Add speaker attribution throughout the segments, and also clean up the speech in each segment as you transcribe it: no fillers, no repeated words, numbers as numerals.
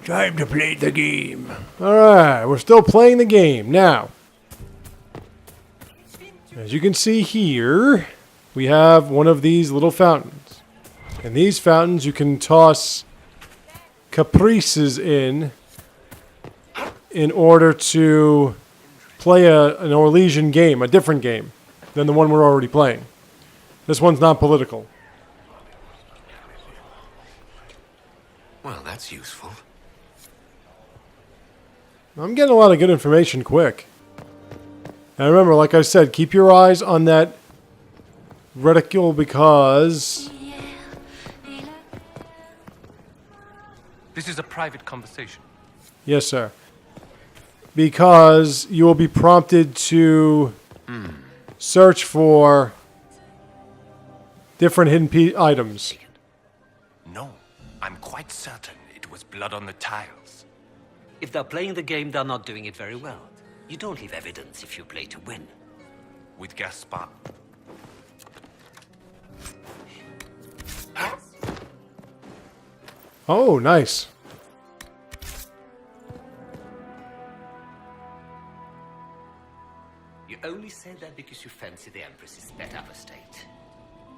Speaker 1: Time to play the game. Alright, we're still playing the game. Now, as you can see here, we have one of these little fountains. And these fountains you can toss caprices in order to play an Orlesian game, a different game than the one we're already playing. This one's not political.
Speaker 2: Well, that's useful.
Speaker 1: I'm getting a lot of good information quick. And remember, like I said, keep your eyes on that reticule because...
Speaker 3: This is a private conversation.
Speaker 1: Yes, sir. Because you will be prompted to search for different hidden items.
Speaker 3: No, I'm quite certain it was blood on the tiles.
Speaker 4: If they're playing the game, they're not doing it very well. You don't leave evidence if you play to win.
Speaker 3: With Gaspar.
Speaker 1: Oh, nice.
Speaker 4: You only say that because you fancy the Empress's sped up estate.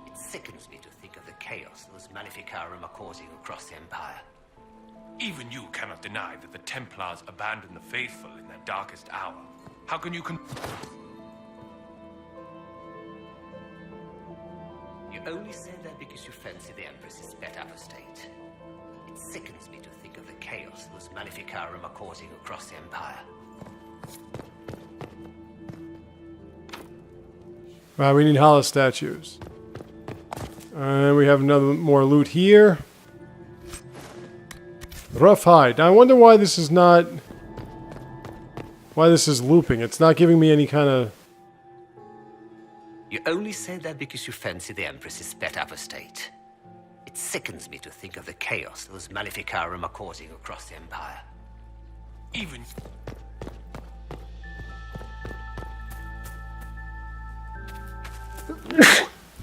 Speaker 4: It sickens me to think of the chaos those Maleficarum are causing across the Empire.
Speaker 3: Even you cannot deny that the Templars abandoned the faithful in their darkest hour. How can you
Speaker 4: You only say that because you fancy the Empress's sped up estate. It sickens me to think of the chaos those Maleficarum are causing across the Empire.
Speaker 1: Right, we need hollow statues. And we have another more loot here. Rough hide. Now I wonder why this is not... Why this is looping. It's not giving me any kind of...
Speaker 4: You only say that because you fancy the Empress's sped up estate. It sickens me to think of the chaos those Maleficarum are causing across the Empire.
Speaker 3: even...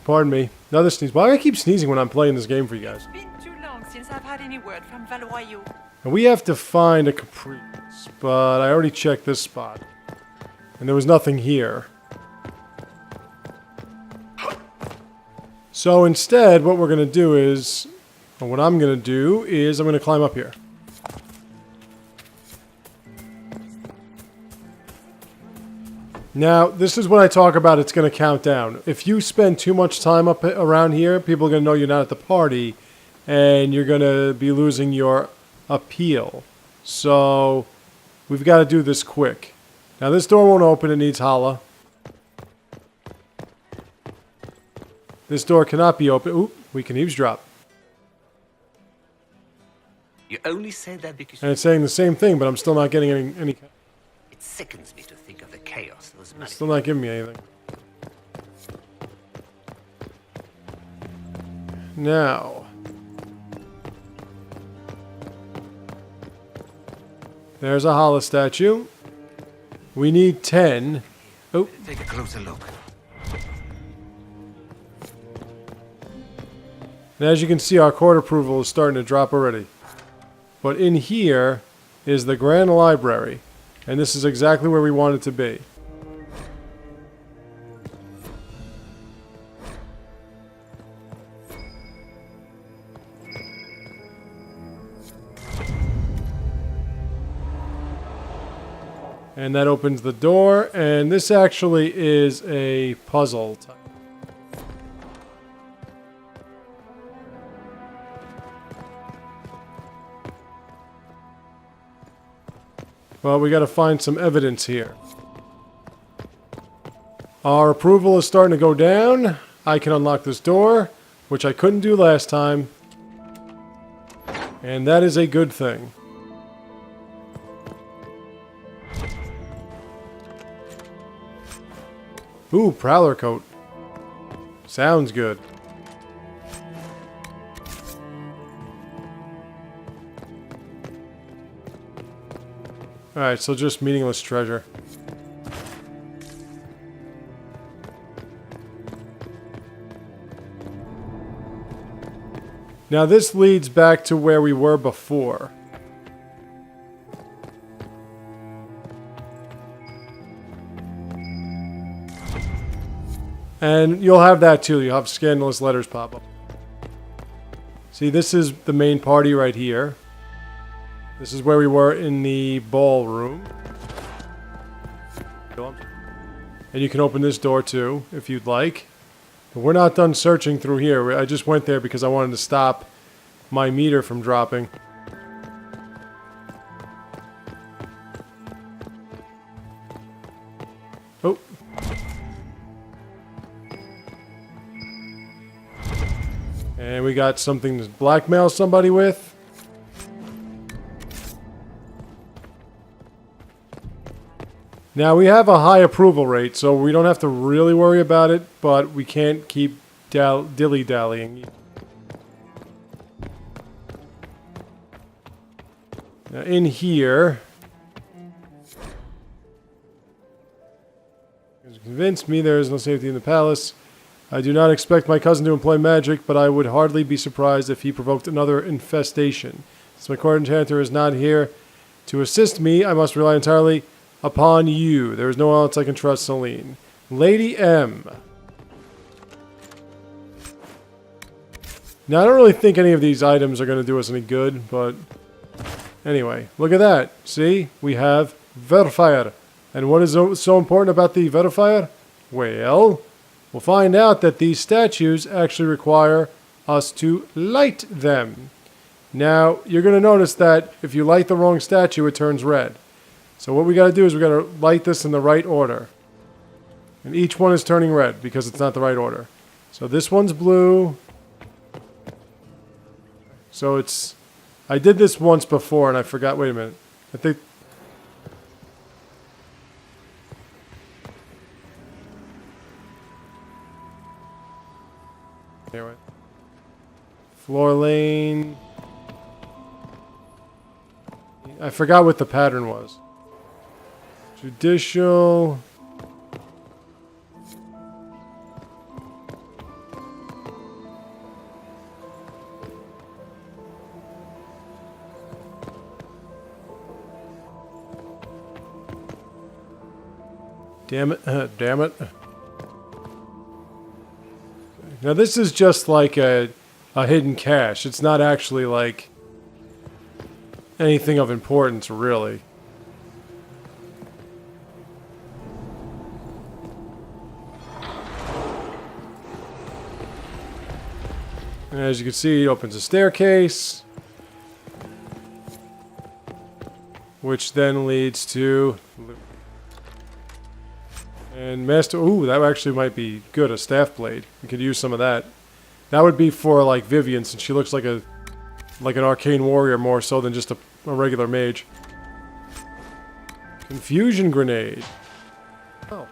Speaker 1: Pardon me. Another sneeze. Why do I keep sneezing when I'm playing this game for you guys?
Speaker 5: It's been too long since I've had any word from Valoyaux.
Speaker 1: And we have to find a caprice, but I already checked this spot. And there was nothing here. So instead, what we're going to do is... Or what I'm going to do is I'm going to climb up here. Now, this is when I talk about it's going to count down. If you spend too much time up around here, people are going to know you're not at the party, and you're going to be losing your appeal. So, we've got to do this quick. Now, this door won't open. It needs holla. This door cannot be open. Oop, we can eavesdrop.
Speaker 4: You only say that because
Speaker 1: And it's saying the same thing, but I'm still not getting any...
Speaker 4: it sickens me to think of the chaos those
Speaker 1: It's still not giving me anything. Now. There's a hollow statue. We need 10. Oh.
Speaker 2: Take a closer look.
Speaker 1: And as you can see, our court approval is starting to drop already. But in here is the Grand Library. And this is exactly where we want it to be. And that opens the door, and this actually is a puzzle type. Well, we got to find some evidence here. Our approval is starting to go down. I can unlock this door, which I couldn't do last time. And that is a good thing. Ooh, Prowler coat. Sounds good. Alright, so just meaningless treasure. Now this leads back to where we were before. And you'll have that too. You'll have scandalous letters pop up. See, this is the main party right here. This is where we were in the ballroom. And you can open this door too, if you'd like. But we're not done searching through here. I just went there because I wanted to stop my meter from dropping. Oh. And we got something to blackmail somebody with. Now, we have a high approval rate, so we don't have to really worry about it, but we can't keep dilly-dallying. Now, in here... Convinced me there is no safety in the palace. I do not expect my cousin to employ magic, but I would hardly be surprised if he provoked another infestation. Since my court enchanter is not here to assist me, I must rely entirely upon you. There is no one else I can trust, Celine. Lady M. Now, I don't really think any of these items are going to do us any good, but... Anyway, look at that. See? We have Verifier. And what is so important about the Verifier? Well, we'll find out that these statues actually require us to light them. Now, you're going to notice that if you light the wrong statue, it turns red. So what we got to do is we got to light this in the right order. And each one is turning red because it's not the right order. So this one's blue. So it's... I did this once before and I forgot. Wait a minute. I think... Anyway. Floor lane. I forgot what the pattern was. Judicial. Damn it. Damn it. Now this is just like a hidden cache. It's not actually like anything of importance, really. And as you can see, it opens a staircase, which then leads to... And master... Ooh, that actually might be good, a staff blade. We could use some of that. That would be for, like, Vivian, since she looks like an arcane warrior more so than just a regular mage. Confusion grenade. Oh.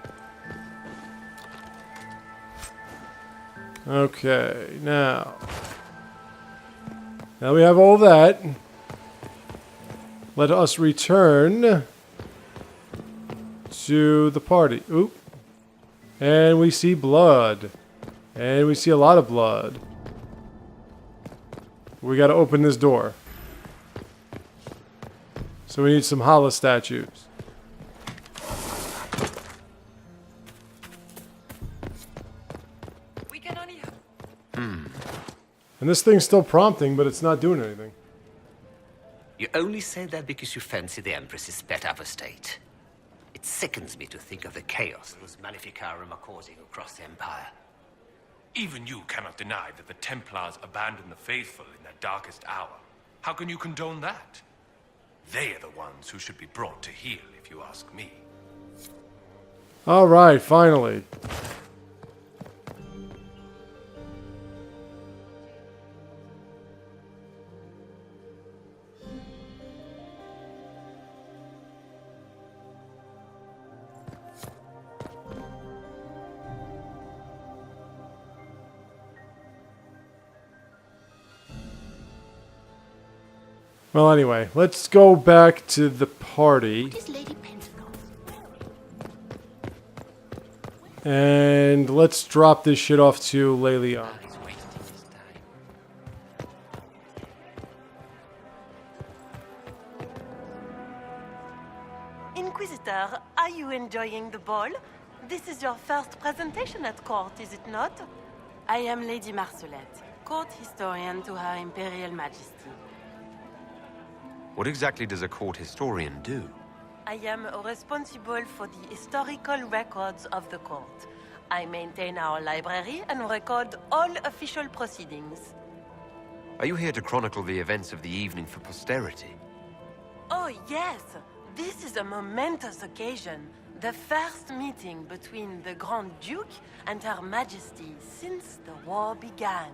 Speaker 1: Okay, now... Now we have all that. Let us return to the party. Oop. And we see blood. And we see a lot of blood. We gotta open this door. So we need some hollow statues.
Speaker 5: We can only...
Speaker 1: And this thing's still prompting, but it's not doing anything.
Speaker 4: You only say that because you fancy the Empress's sped up estate. It sickens me to think of the chaos those Maleficarum are causing across the Empire.
Speaker 3: Even you cannot deny that the Templars abandoned the faithful in their darkest hour. How can you condone that? They are the ones who should be brought to heel, if you ask me.
Speaker 1: Alright, finally. Well, anyway, let's go back to the party. And let's drop this shit off to Lelia.
Speaker 5: Inquisitor, are you enjoying the ball? This is your first presentation at court, is it not?
Speaker 6: I am Lady Marcelette, court historian to Her Imperial Majesty.
Speaker 2: What exactly does a court historian do?
Speaker 5: I am responsible for the historical records of the court. I maintain our library and record all official proceedings.
Speaker 2: Are you here to chronicle the events of the evening for posterity?
Speaker 5: Oh, yes. This is a momentous occasion. The first meeting between the Grand Duke and Her Majesty since the war began.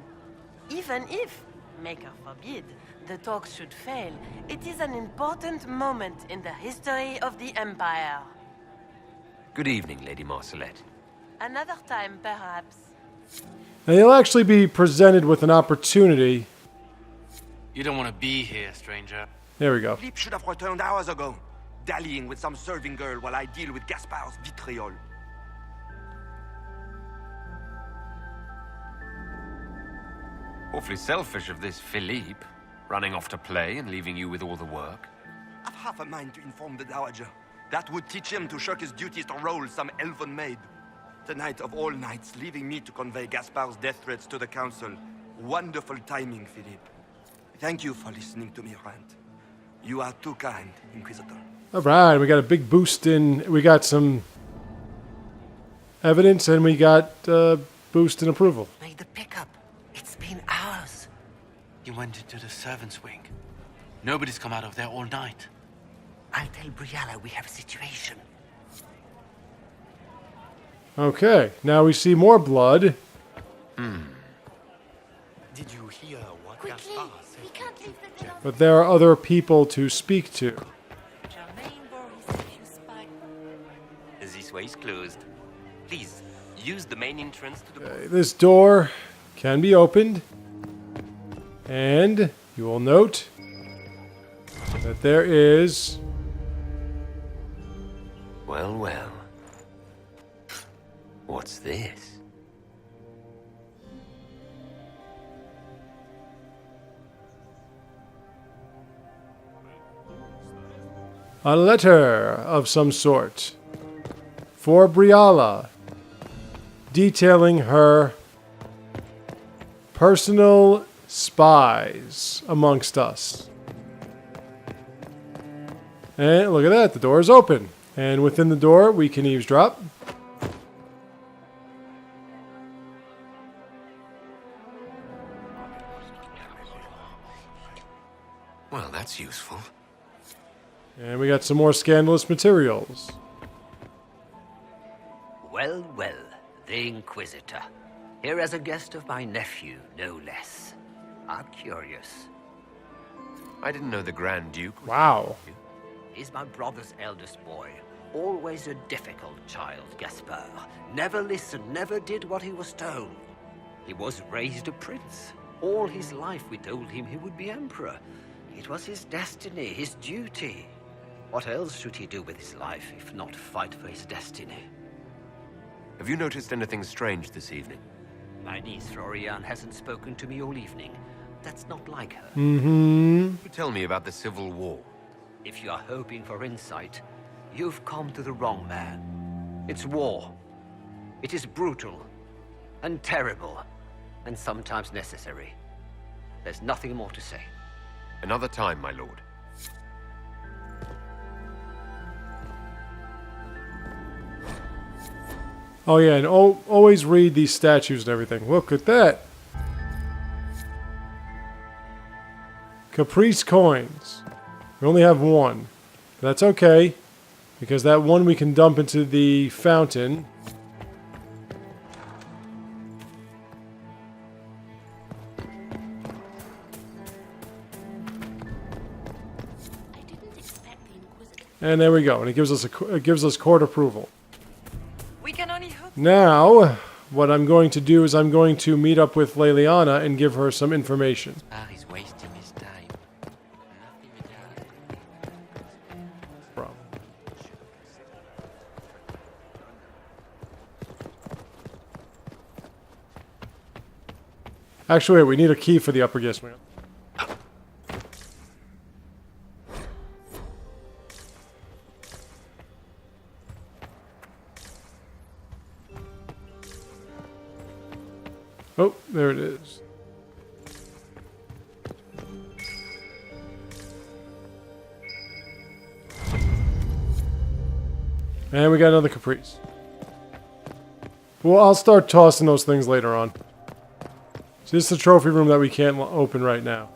Speaker 5: Even if, Maker forbid, the talks should fail, it is an important moment in the history of the Empire.
Speaker 2: Good evening, Lady Marcelette.
Speaker 5: Another time, perhaps.
Speaker 1: Now, you'll actually be presented with an opportunity.
Speaker 7: You don't want to be here, stranger.
Speaker 1: There we go.
Speaker 8: Philippe should have returned hours ago, dallying with some serving girl while I deal with Gaspard's vitriol.
Speaker 2: Awfully selfish of this Philippe, running off to play and leaving you with all the work.
Speaker 8: I've half a mind to inform the Dowager. That would teach him to shirk his duties to roll some elven maid. Tonight of all nights, leaving me to convey Gaspard's death threats to the Council. Wonderful timing, Philippe. Thank you for listening to me rant. You are too kind, Inquisitor.
Speaker 1: Alright, we got a big boost in... We got some evidence and we got boost in approval.
Speaker 4: Made the pickup. It's been hours.
Speaker 7: You went into the servants' wing. Nobody's come out of there all night.
Speaker 4: I'll tell Briala we have a situation.
Speaker 1: Okay, now we see more blood.
Speaker 7: Did you hear what
Speaker 6: Quickly! We can't leave the villa.
Speaker 1: But there are other people to speak to.
Speaker 6: Germaine bore his few spy.
Speaker 9: This way is closed. Please, use the main entrance to the...
Speaker 1: This door can be opened. And you will note that there is...
Speaker 2: Well, well. What's this?
Speaker 1: a letter of some sort for Briala, detailing her personal spies amongst us. And look at that, the door is open. And within the door, we can eavesdrop.
Speaker 2: Well, that's useful.
Speaker 1: And we got some more scandalous materials.
Speaker 4: Well, well, the Inquisitor. Here as a guest of my nephew, no less. I'm curious.
Speaker 2: I didn't know the Grand Duke was...
Speaker 1: Wow.
Speaker 4: He's my brother's eldest boy. Always a difficult child, Gaspard. Never listened, never did what he was told. He was raised a prince. All his life we told him he would be emperor. It was his destiny, his duty. What else should he do with his life, if not fight for his destiny?
Speaker 2: Have you noticed anything strange this evening?
Speaker 4: My niece, Florian, hasn't spoken to me all evening. That's not like her.
Speaker 2: Tell me about the Civil War.
Speaker 4: If you are hoping for insight, you've come to the wrong man. It's war. It is brutal, and terrible, and sometimes necessary. There's nothing more to say.
Speaker 2: Another time, my lord.
Speaker 1: Oh yeah, and always read these statues and everything. Look at that. Caprice coins. We only have one. But that's okay, because that one we can dump into the fountain. And there we go. And it gives us court approval.
Speaker 5: We can only hope.
Speaker 1: Now, what I'm going to do is I'm going to meet up with Leliana and give her some information.
Speaker 9: He's wasting his time.
Speaker 1: Problem. Actually, wait, we need a key for the upper guest wing. Oh, there it is. And we got another Caprice. Well, I'll start tossing those things later on. So this is the trophy room that we can't open right now.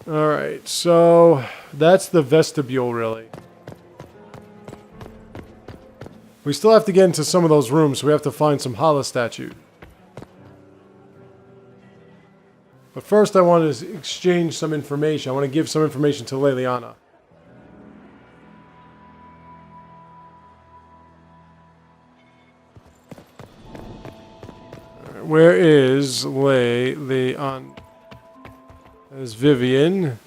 Speaker 1: Alright, so that's the vestibule, really. We still have to get into some of those rooms, so we have to find some Hala statue. But first I want to exchange some information. I want to give some information to Leliana. Where is Leon? There's Vivian.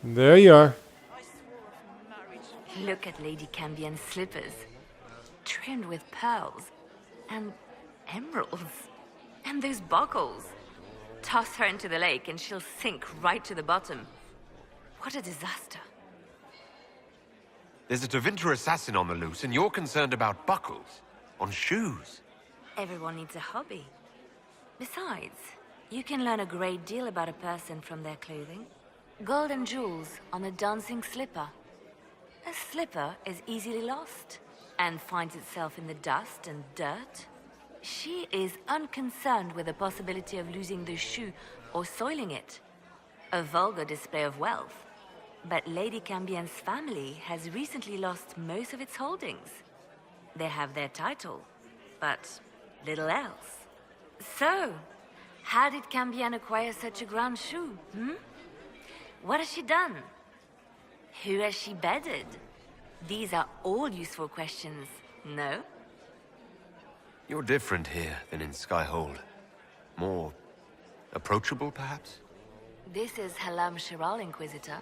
Speaker 1: There you are.
Speaker 10: Look at Lady Cambian's slippers, trimmed with pearls and emeralds. And those buckles. Toss her into the lake and she'll sink right to the bottom. What a disaster.
Speaker 2: There's a Tevinter assassin on the loose, and you're concerned about buckles on shoes.
Speaker 10: Everyone needs a hobby. Besides, you can learn a great deal about a person from their clothing. Gold and jewels on a dancing slipper. A slipper is easily lost and finds itself in the dust and dirt. She is unconcerned with the possibility of losing the shoe or soiling it. A vulgar display of wealth. But Lady Cambian's family has recently lost most of its holdings. They have their title, but little else. So, how did Cambian acquire such a grand shoe, What has she done? Who has she bedded? These are all useful questions, no?
Speaker 2: You're different here than in Skyhold. More approachable, perhaps?
Speaker 10: This is Halam Shiral, Inquisitor.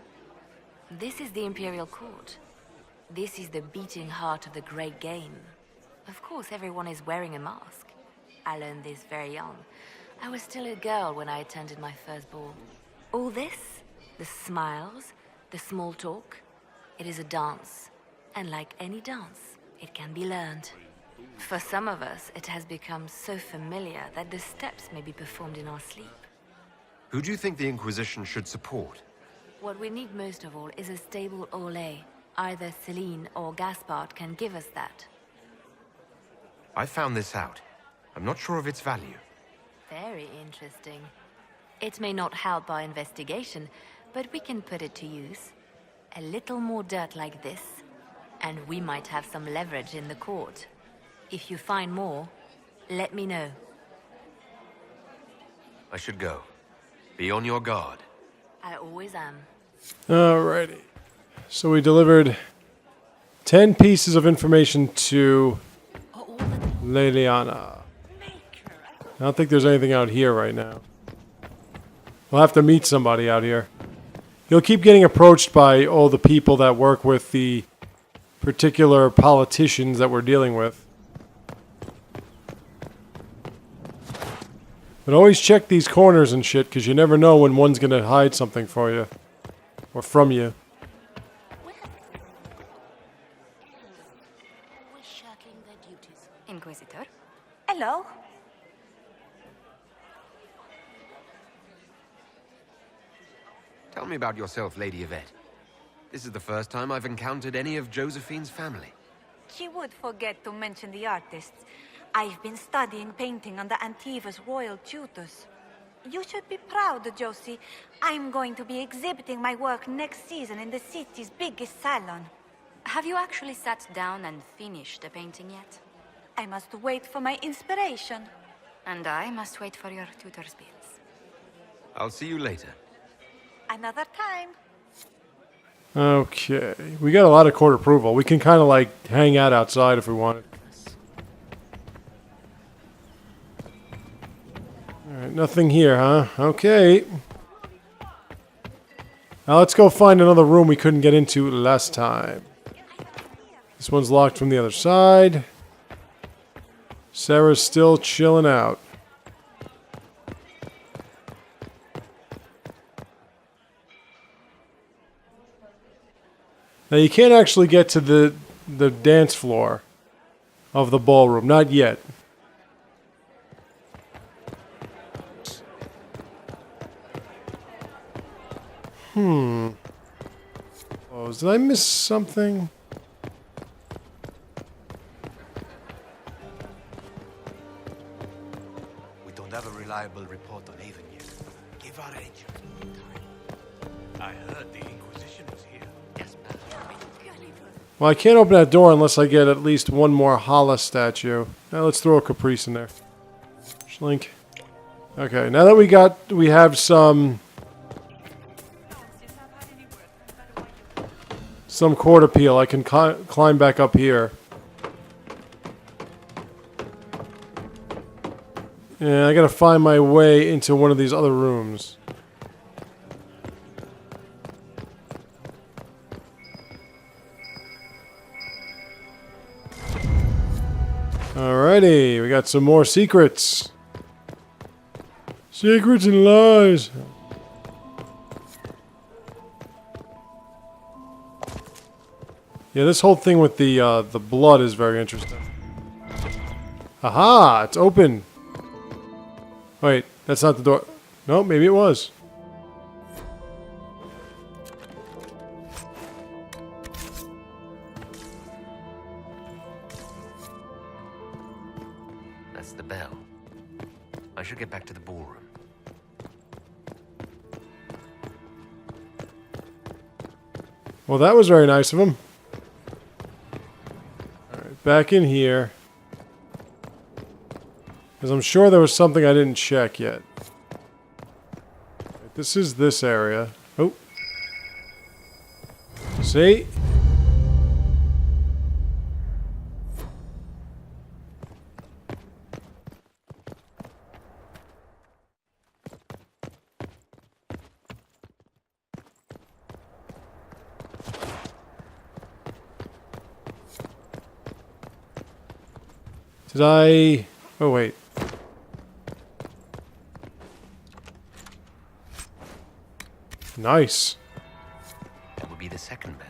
Speaker 10: This is the Imperial Court. This is the beating heart of the Great Game. Of course, everyone is wearing a mask. I learned this very young. I was still a girl when I attended my first ball. All this, the smiles, the small talk, it is a dance. And like any dance, it can be learned. For some of us, it has become so familiar that the steps may be performed in our sleep.
Speaker 2: Who do you think the Inquisition should support?
Speaker 10: What we need most of all is a stable Orlais. Either Celine or Gaspard can give us that.
Speaker 2: I found this out. I'm not sure of its value.
Speaker 10: Very interesting. It may not help our investigation, but we can put it to use. A little more dirt like this, and we might have some leverage in the court. If you find more, let me know.
Speaker 2: I should go. Be on your guard.
Speaker 10: I always am.
Speaker 1: Alrighty. So we delivered 10 pieces of information to Leliana. I don't think there's anything out here right now. We'll have to meet somebody out here. You'll keep getting approached by all the people that work with the particular politicians that we're dealing with. But always check these corners and shit, because you never know when one's going to hide something for you. Or from you.
Speaker 6: Inquisitor?
Speaker 5: Hello.
Speaker 2: Tell me about yourself, Lady Yvette. This is the first time I've encountered any of Josephine's family.
Speaker 6: She would forget to mention the artists. I've been studying painting under Antiva's royal tutors. You should be proud, Josie. I'm going to be exhibiting my work next season in the city's biggest salon.
Speaker 11: Have you actually sat down and finished the painting yet?
Speaker 6: I must wait for my inspiration.
Speaker 11: And I must wait for your tutor's bills.
Speaker 2: I'll see you later.
Speaker 6: Another time.
Speaker 1: Okay. We got a lot of court approval. We can kind of like hang out outside if we wanted. Alright, nothing here, huh? Okay. Now let's go find another room we couldn't get into last time. This one's locked from the other side. Sarah's still chilling out. Now you can't actually get to the dance floor of the ballroom. Not yet. Oh, did I miss something?
Speaker 12: We don't have a reliable report on Haven yet. Give our agent more time. I heard the Inquisition was here. Yes, ma'am.
Speaker 1: Well, I can't open that door unless I get at least one more Hala statue. Now let's throw a Caprice in there. Schlink. Okay, now that we have some court appeal, I can climb back up here. And I gotta find my way into one of these other rooms. Alrighty, we got some more secrets. Secrets and lies. Yeah, this whole thing with the blood is very interesting. Aha! It's open. Wait, that's not the door. No, maybe it was.
Speaker 2: That's the bell. I should get back to the ballroom.
Speaker 1: Well, that was very nice of him. Alright, back in here. Because I'm sure there was something I didn't check yet. Right, this is this area. Oh. See? Did I... Oh, wait. Nice.
Speaker 2: That would be the second bell.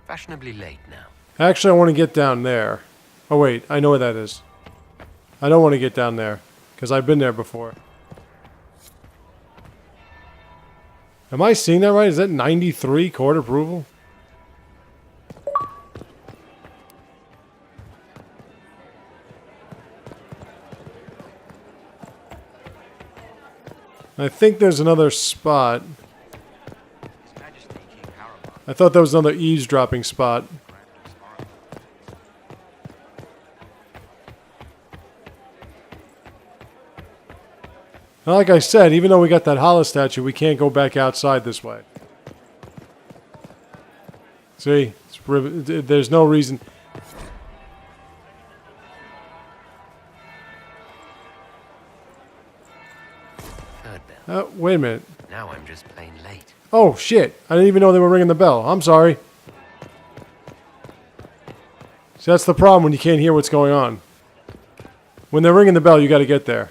Speaker 2: Fashionably late now.
Speaker 1: Actually, I want to get down there. Oh, wait. I know where that is. I don't want to get down there. Because I've been there before. Am I seeing that right? Is that 93 court approval? I think there's another spot. I thought that was another eavesdropping spot. Now, like I said, even though we got that Hala statue, we can't go back outside this way. See? There's no reason... wait a minute.
Speaker 2: Now I'm just plain late.
Speaker 1: Oh, shit. I didn't even know they were ringing the bell. I'm sorry. See, that's the problem when you can't hear what's going on. When they're ringing the bell, you got to get there.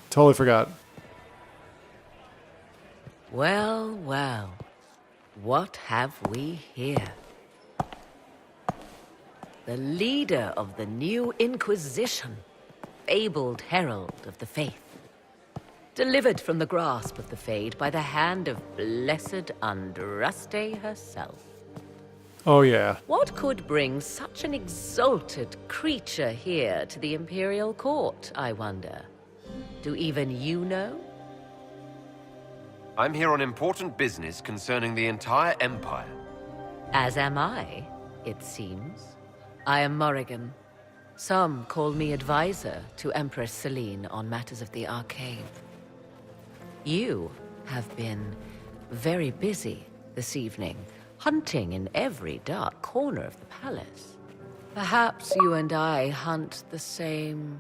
Speaker 1: Totally forgot.
Speaker 13: Well, well. What have we here? The leader of the new Inquisition. Fabled herald of the faith. Delivered from the grasp of the Fade by the hand of blessed Andraste herself.
Speaker 1: Oh, yeah.
Speaker 13: What could bring such an exalted creature here to the Imperial Court, I wonder? Do even you know?
Speaker 2: I'm here on important business concerning the entire Empire.
Speaker 13: As am I, it seems. I am Morrigan. Some call me advisor to Empress Celine on matters of the Arcane. You have been very busy this evening, hunting in every dark corner of the palace. Perhaps you and I hunt the same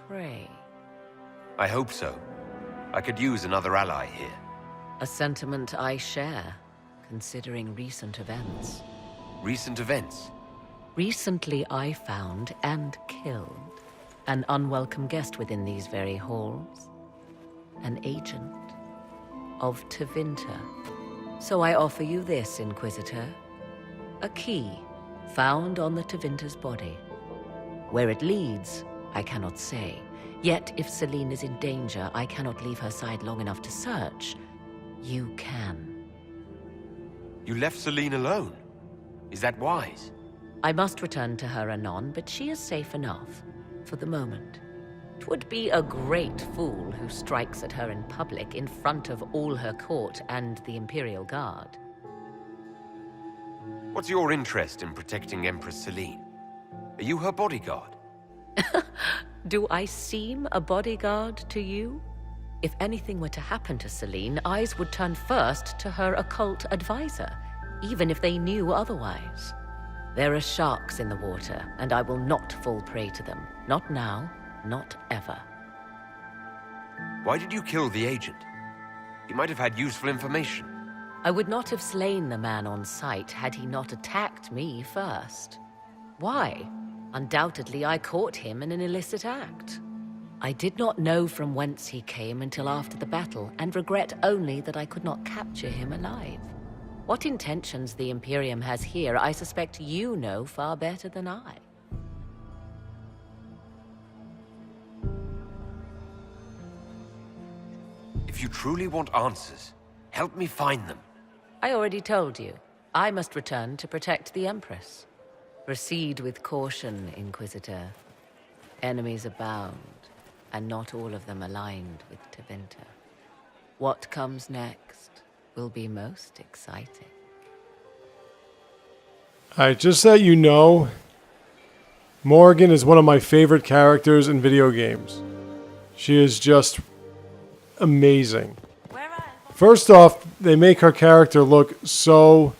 Speaker 13: prey.
Speaker 2: I hope so. I could use another ally here.
Speaker 13: A sentiment I share, considering recent events.
Speaker 2: Recent events?
Speaker 13: Recently I found and killed an unwelcome guest within these very halls. An agent of Tevinter. So I offer you this, Inquisitor. A key found on the Tevinter's body. Where it leads, I cannot say. Yet, if Celine is in danger, I cannot leave her side long enough to search. You can.
Speaker 2: You left Celine alone? Is that wise?
Speaker 13: I must return to her anon, but she is safe enough, for the moment. 'Twould be a great fool who strikes at her in public in front of all her court and the Imperial Guard.
Speaker 2: What's your interest in protecting Empress Celine? Are you her bodyguard?
Speaker 13: Do I seem a bodyguard to you? If anything were to happen to Celine, eyes would turn first to her occult advisor, even if they knew otherwise. There are sharks in the water, and I will not fall prey to them. Not now, not ever.
Speaker 2: Why did you kill the agent? He might have had useful information.
Speaker 13: I would not have slain the man on sight had he not attacked me first. Why? Undoubtedly, I caught him in an illicit act. I did not know from whence he came until after the battle, and regret only that I could not capture him alive. What intentions the Imperium has here, I suspect you know far better than I.
Speaker 2: If you truly want answers, help me find them.
Speaker 13: I already told you. I must return to protect the Empress. Proceed with caution, Inquisitor. Enemies abound, and not all of them aligned with Tevinter. What comes next will be most exciting.
Speaker 1: Alright, just so you know, Morrigan is one of my favorite characters in video games. She is just amazing. First off, they make her character look so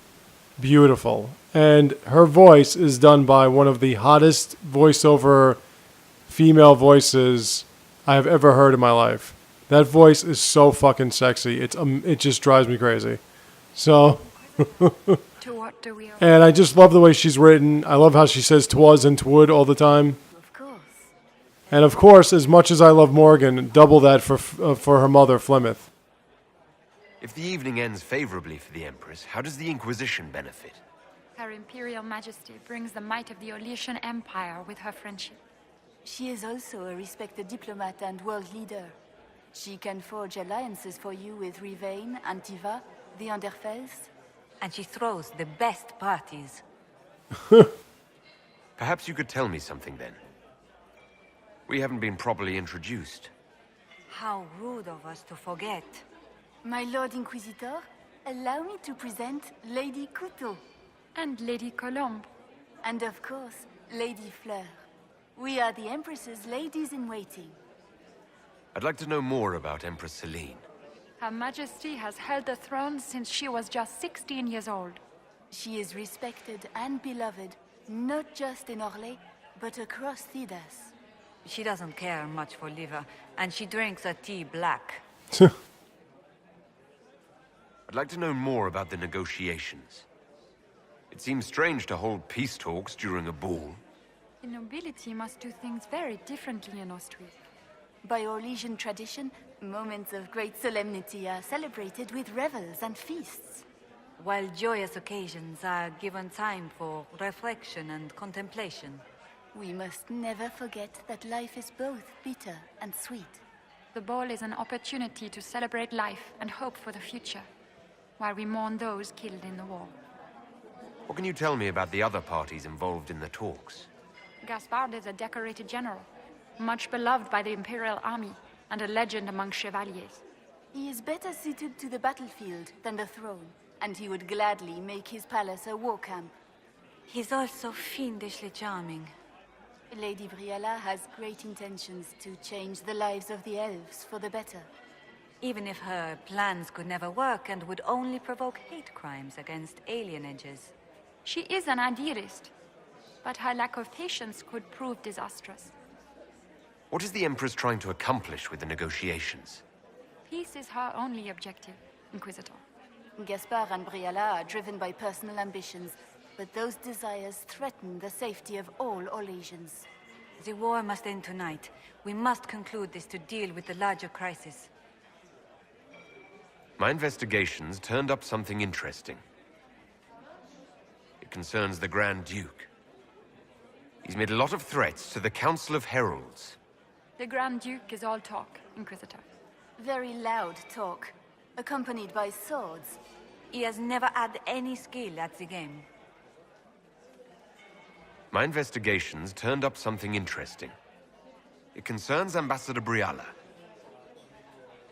Speaker 1: beautiful. And her voice is done by one of the hottest voiceover female voices I have ever heard in my life. That voice is so fucking sexy. It just drives me crazy. So,
Speaker 14: To what do we owe?
Speaker 1: and I just love the way she's written. I love how she says "twas" and "twould" all the time.
Speaker 14: Of course.
Speaker 1: And of course, as much as I love Morgan, double that for her mother, Flemeth.
Speaker 2: If the evening ends favorably for the Empress, how does the Inquisition benefit?
Speaker 14: Her Imperial Majesty brings the might of the Olesian Empire with her friendship.
Speaker 15: She is also a respected diplomat and world leader. She can forge alliances for you with Rivain, Antiva, the Underfells.
Speaker 6: And she throws the best parties.
Speaker 2: Perhaps you could tell me something then. We haven't been properly introduced.
Speaker 6: How rude of us to forget.
Speaker 15: My Lord Inquisitor, allow me to present Lady Couteau.
Speaker 14: And Lady Colombe.
Speaker 15: And of course, Lady Fleur. We are the Empress's ladies-in-waiting.
Speaker 2: I'd like to know more about Empress Celine.
Speaker 14: Her Majesty has held the throne since she was just 16 years old.
Speaker 15: She is respected and beloved, not just in Orlais, but across Thedas.
Speaker 6: She doesn't care much for liver, and she drinks her tea black.
Speaker 2: I'd like to know more about the negotiations. It seems strange to hold peace talks during a ball.
Speaker 14: The nobility must do things very differently in Austria.
Speaker 15: By Orlesian tradition, moments of great solemnity are celebrated with revels and feasts.
Speaker 6: While joyous occasions are given time for reflection and contemplation.
Speaker 15: We must never forget that life is both bitter and sweet.
Speaker 14: The ball is an opportunity to celebrate life and hope for the future, while we mourn those killed in the war.
Speaker 2: What can you tell me about the other parties involved in the talks?
Speaker 14: Gaspard is a decorated general, much beloved by the Imperial Army, and a legend among chevaliers.
Speaker 15: He is better suited to the battlefield than the throne, and he would gladly make his palace a war camp.
Speaker 6: He's also fiendishly charming.
Speaker 15: Lady Briella has great intentions to change the lives of the elves for the better.
Speaker 6: Even if her plans could never work and would only provoke hate crimes against alienages.
Speaker 14: She is an idealist, but her lack of patience could prove disastrous.
Speaker 2: What is the Empress trying to accomplish with the negotiations?
Speaker 14: Peace is her only objective, Inquisitor.
Speaker 15: Gaspard and Briella are driven by personal ambitions, but those desires threaten the safety of all Orlesians.
Speaker 6: The war must end tonight. We must conclude this to deal with the larger crisis.
Speaker 2: My investigations turned up something interesting. It concerns the Grand Duke. He's made a lot of threats to the Council of Heralds.
Speaker 14: The Grand Duke is all talk, Inquisitor.
Speaker 15: Very loud talk, accompanied by swords.
Speaker 6: He has never had any skill at the game.
Speaker 2: My investigations turned up something interesting. It concerns Ambassador Briala.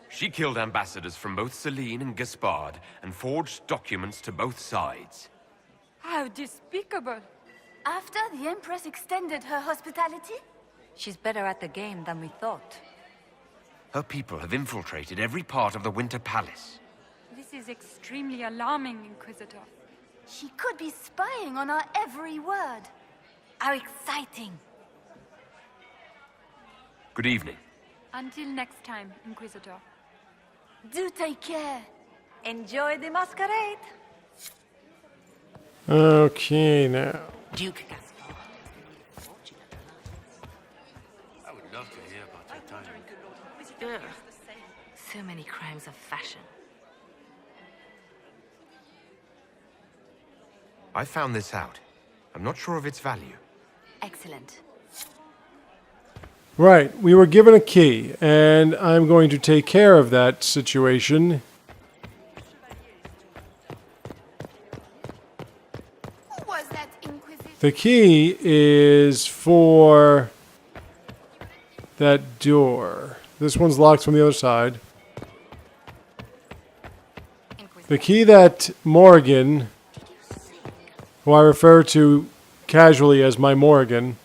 Speaker 2: She killed ambassadors from both Celine and Gaspard and forged documents to both sides.
Speaker 14: How despicable!
Speaker 15: After the Empress extended her hospitality?
Speaker 6: She's better at the game than we thought.
Speaker 2: Her people have infiltrated every part of the Winter Palace.
Speaker 14: This is extremely alarming, Inquisitor.
Speaker 15: She could be spying on our every word.
Speaker 6: How exciting!
Speaker 2: Good evening.
Speaker 14: Until next time, Inquisitor.
Speaker 15: Do take care.
Speaker 6: Enjoy the masquerade!
Speaker 1: Okay, now.
Speaker 11: Duke Gaspard.
Speaker 7: I would love to hear about your time.
Speaker 10: Ugh. So many crimes of fashion.
Speaker 2: I found this out. I'm not sure of its value.
Speaker 6: Excellent.
Speaker 1: Right, we were given a key, and I'm going to take care of that situation.
Speaker 15: Who was that Inquisitor?
Speaker 1: The key is for that door. This one's locked from the other side. The key that Morrigan, who I refer to casually as my Morrigan,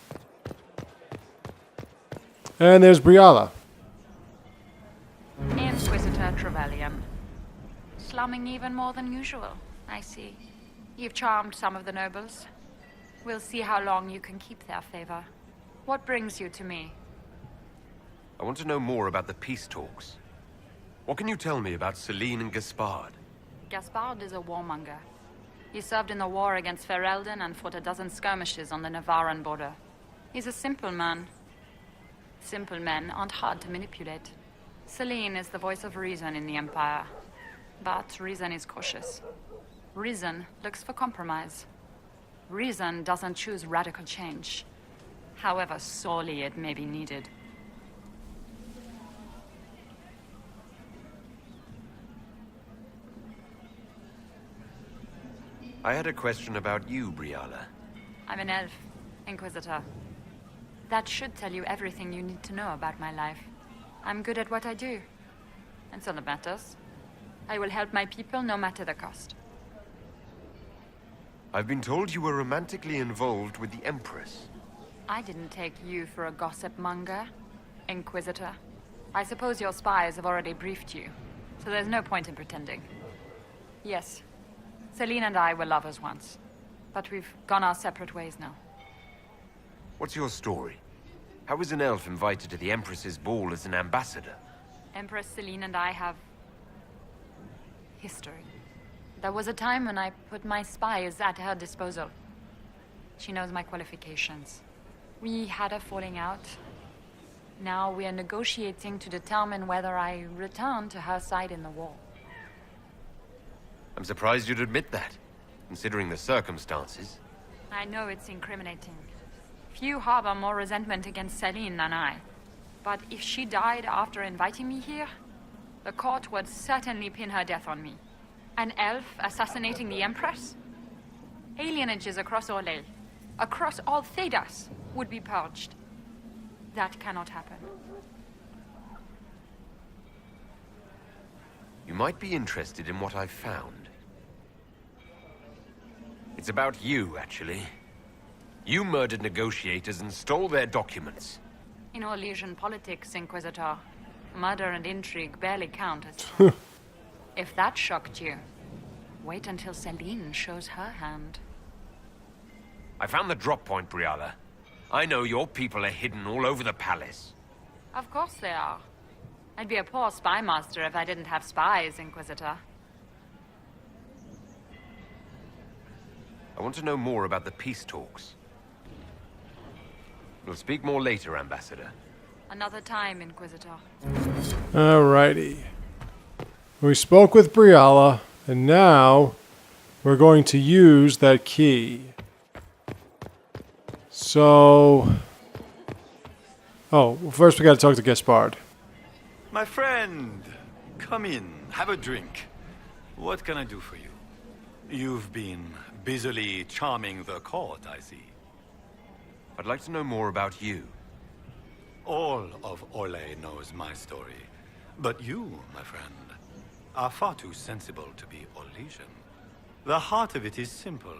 Speaker 1: and there's Briala.
Speaker 14: Inquisitor Trevelyan. Slumming even more than usual, I see. You've charmed some of the nobles. We'll see how long you can keep their favor. What brings you to me?
Speaker 2: I want to know more about the peace talks. What can you tell me about Celine and Gaspard?
Speaker 14: Gaspard is a warmonger. He served in the war against Ferelden and fought a dozen skirmishes on the Navarran border. He's a simple man. Simple men aren't hard to manipulate. Celine is the voice of reason in the Empire. But reason is cautious. Reason looks for compromise. Reason doesn't choose radical change, however sorely it may be needed.
Speaker 2: I had a question about you, Briala.
Speaker 14: I'm an elf, Inquisitor. That should tell you everything you need to know about my life. I'm good at what I do. And so that matters. I will help my people no matter the cost.
Speaker 2: I've been told you were romantically involved with the Empress.
Speaker 14: I didn't take you for a gossip monger, Inquisitor. I suppose your spies have already briefed you, so there's no point in pretending. Yes, Celine and I were lovers once, but we've gone our separate ways now.
Speaker 2: What's your story? How is an elf invited to the Empress's ball as an ambassador?
Speaker 14: Empress Celine and I have history. There was a time when I put my spies at her disposal. She knows my qualifications. We had a falling out. Now we are negotiating to determine whether I return to her side in the war.
Speaker 2: I'm surprised you'd admit that, considering the circumstances.
Speaker 14: I know it's incriminating. Few harbor more resentment against Celine than I. But if she died after inviting me here, the court would certainly pin her death on me. An elf assassinating the Empress? Alienages across Orlais, across all Thedas, would be purged. That cannot happen.
Speaker 2: You might be interested in what I've found. It's about you, actually. You murdered negotiators and stole their documents.
Speaker 14: In Orlesian politics, Inquisitor, murder and intrigue barely count as... If that shocked you, wait until Celine shows her hand.
Speaker 2: I found the drop point, Briala. I know your people are hidden all over the palace.
Speaker 14: Of course they are. I'd be a poor spy master if I didn't have spies, Inquisitor.
Speaker 2: I want to know more about the peace talks. We'll speak more later, Ambassador.
Speaker 14: Another time, Inquisitor.
Speaker 1: Alrighty. We spoke with Briala, and now we're going to use that key. So... Oh, well, first we got to talk to Gaspard.
Speaker 12: My friend, come in, have a drink. What can I do for you? You've been busily charming the court, I see.
Speaker 2: I'd like to know more about you.
Speaker 12: All of Orlais knows my story. But you, my friend, are far too sensible to be Orlesian. The heart of it is simple.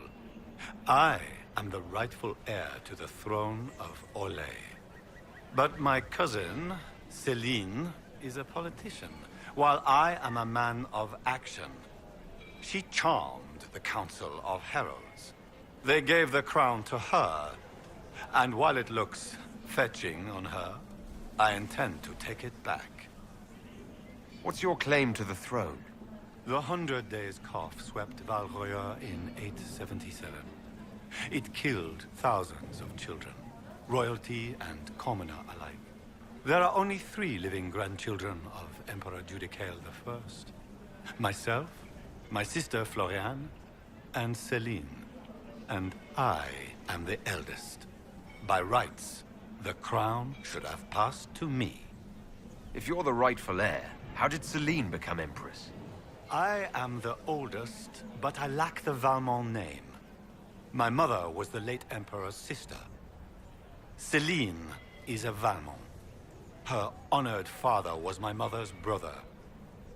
Speaker 12: I am the rightful heir to the throne of Orlais. But my cousin, Celine, is a politician, while I am a man of action. She charmed the Council of Heralds. They gave the crown to her, and while it looks fetching on her, I intend to take it back.
Speaker 2: What's your claim to the throne?
Speaker 12: The 100 Days Cough swept Val Royeaux in 877. It killed thousands of children, royalty and commoner alike. There are only 3 living grandchildren of Emperor Judicael I. Myself, my sister Floriane, and Celine. And I am the eldest. By rights, the crown should have passed to me.
Speaker 2: If you're the rightful heir, how did Celine become empress?
Speaker 12: I am the oldest, but I lack the Valmont name. My mother was the late Emperor's sister. Celine is a Valmont. Her honored father was my mother's brother.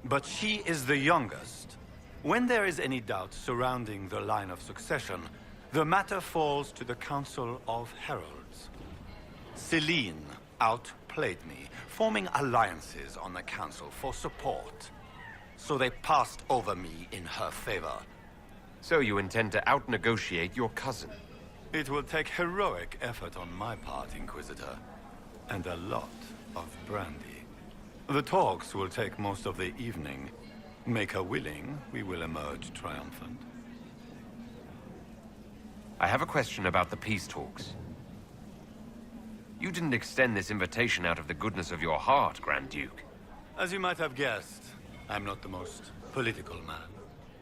Speaker 12: But she is the youngest. When there is any doubt surrounding the line of succession, the matter falls to the Council of Heralds. Celine outplayed me, forming alliances on the Council for support. So they passed over me in her favor.
Speaker 2: So you intend to out-negotiate your cousin?
Speaker 12: It will take heroic effort on my part, Inquisitor. And a lot of brandy. The talks will take most of the evening. Make her willing, we will emerge triumphant.
Speaker 2: I have a question about the peace talks. You didn't extend this invitation out of the goodness of your heart, Grand Duke.
Speaker 12: As you might have guessed, I'm not the most political man.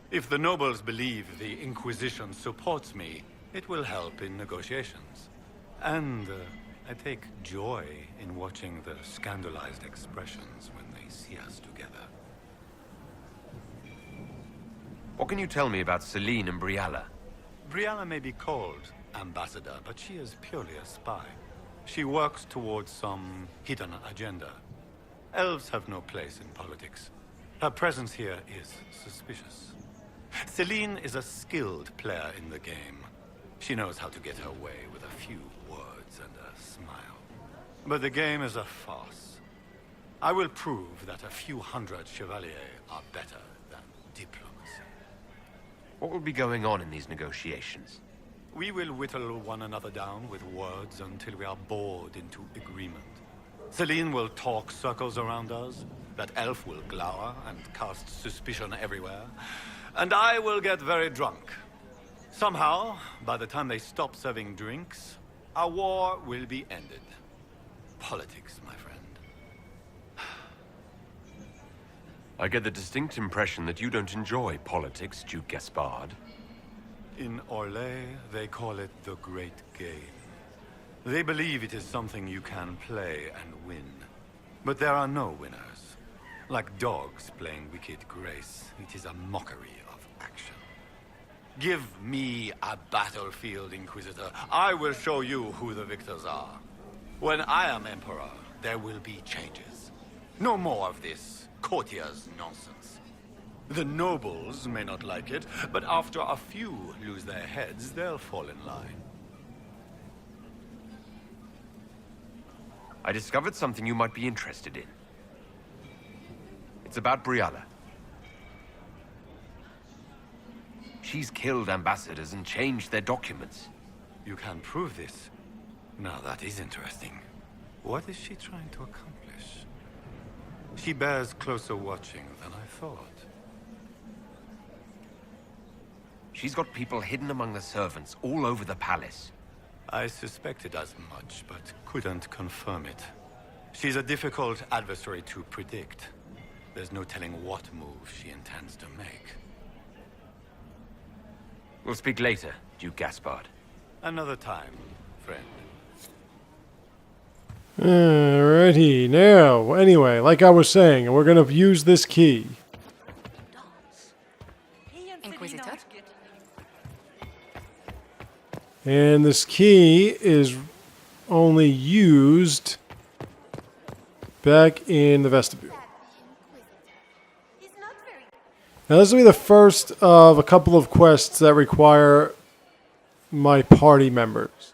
Speaker 12: If the nobles believe the Inquisition supports me, it will help in negotiations. And I take joy in watching the scandalized expressions when they see us together.
Speaker 2: What can you tell me about Celine and Brialla?
Speaker 12: Brialla may be called ambassador, but she is purely a spy. She works towards some hidden agenda. Elves have no place in politics. Her presence here is suspicious. Celine is a skilled player in the game. She knows how to get her way with a few words and a smile. But the game is a farce. I will prove that a few hundred chevaliers are better than diplomacy.
Speaker 2: What will be going on in these negotiations?
Speaker 12: We will whittle one another down with words until we are bored into agreement. Celine will talk circles around us, that elf will glower and cast suspicion everywhere, and I will get very drunk. Somehow, by the time they stop serving drinks, our war will be ended. Politics, my friend.
Speaker 2: I get the distinct impression that you don't enjoy politics, Duke Gaspard.
Speaker 12: In Orlais, they call it the Great Game. They believe it is something you can play and win. But there are no winners. Like dogs playing wicked grace, it is a mockery of action. Give me a battlefield, Inquisitor. I will show you who the victors are. When I am Emperor, there will be changes. No more of this courtiers' nonsense. The nobles may not like it, but after a few lose their heads, they'll fall in line.
Speaker 2: I discovered something you might be interested in. It's about Brialla. She's killed ambassadors and changed their documents.
Speaker 12: You can prove this? Now that is interesting. What is she trying to accomplish? She bears closer watching than I thought.
Speaker 2: She's got people hidden among the servants all over the palace.
Speaker 12: I suspected as much, but couldn't confirm it. She's a difficult adversary to predict. There's no telling what move she intends to make.
Speaker 2: We'll speak later, Duke Gaspard.
Speaker 12: Another time, friend.
Speaker 1: Alrighty, now, anyway, like I was saying, we're gonna use this key.
Speaker 14: Inquisitor?
Speaker 1: And this key is only used back in the vestibule. Now this will be the first of a couple of quests that require my party members.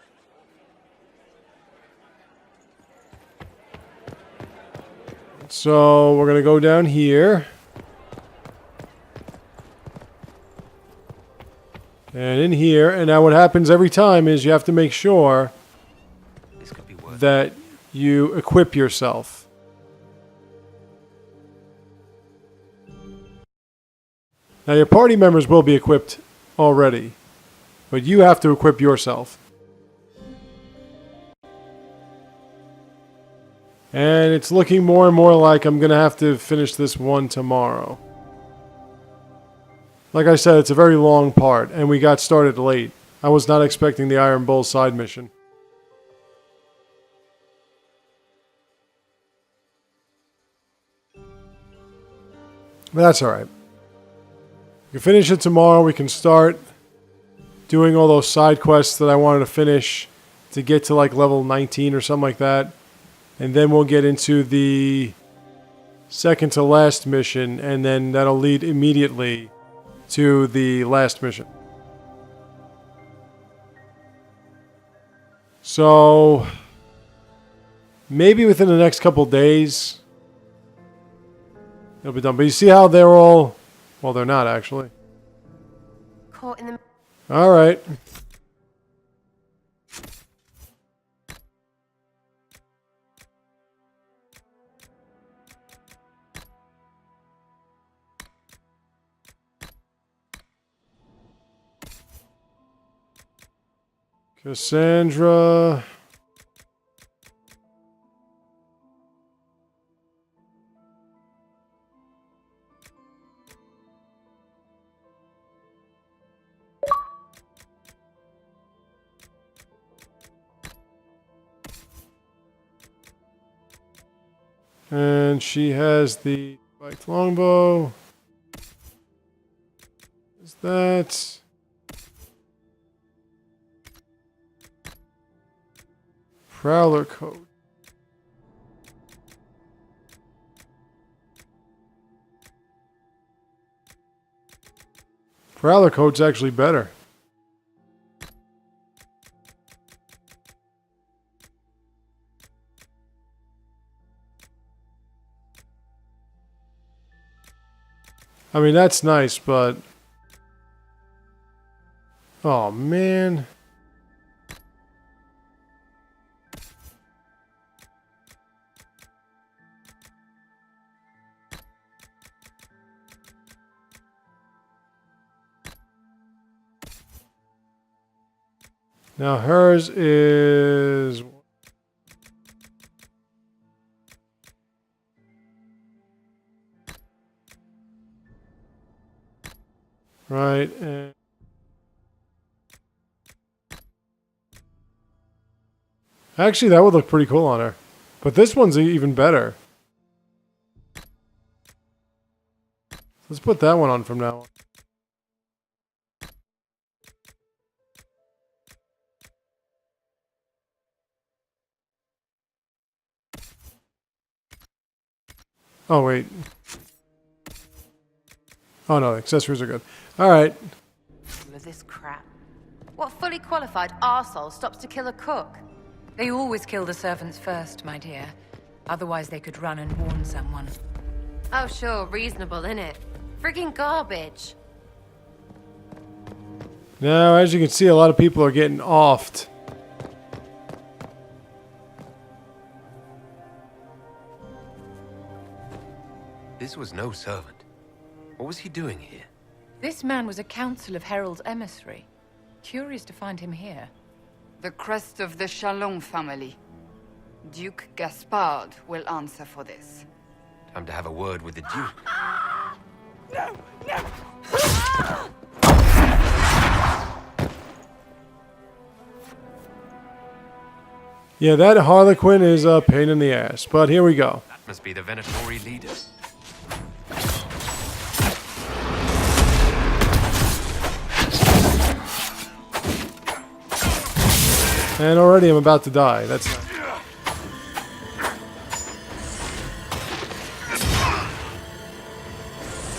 Speaker 1: So we're going to go down here. And in here, and now what happens every time is you have to make sure that you equip yourself. Now your party members will be equipped already, but you have to equip yourself. And it's looking more and more like I'm going to have to finish this one tomorrow. Like I said, it's a very long part, and we got started late. I was not expecting the Iron Bull side mission. But that's alright. We can finish it tomorrow. We can start doing all those side quests that I wanted to finish to get to like level 19 or something like that. And then we'll get into the second to last mission, and then that'll lead immediately to the last mission. So maybe within the next couple days it'll be done. But you see how they're all... Well, they're not actually.
Speaker 5: Caught in the...
Speaker 1: Alright. Cassandra. And she has the spiked longbow. Is that... Prowler coat. Prowler coat's actually better. I mean, that's nice, but... Oh, man. Now hers is... Right, and... Actually, that would look pretty cool on her. But this one's even better. Let's put that one on from now on. Oh, wait. Oh, no, the accessories are good. Alright.
Speaker 5: With this crap. What fully qualified arsehole stops to kill a cook?
Speaker 13: They always kill the servants first, my dear. Otherwise they could run and warn someone.
Speaker 5: Oh, sure, reasonable, innit? Friggin' garbage.
Speaker 1: Now, as you can see, a lot of people are getting offed.
Speaker 2: This was no servant. What was he doing here?
Speaker 13: This man was a council of Herald's emissary. Curious to find him here.
Speaker 14: The crest of the Chalon family. Duke Gaspard will answer for this.
Speaker 2: Time to have a word with the Duke.
Speaker 14: No! No!
Speaker 1: Yeah, that Harlequin is a pain in the ass, but here we go.
Speaker 2: That must be the Venatori leader.
Speaker 1: And already I'm about to die. That's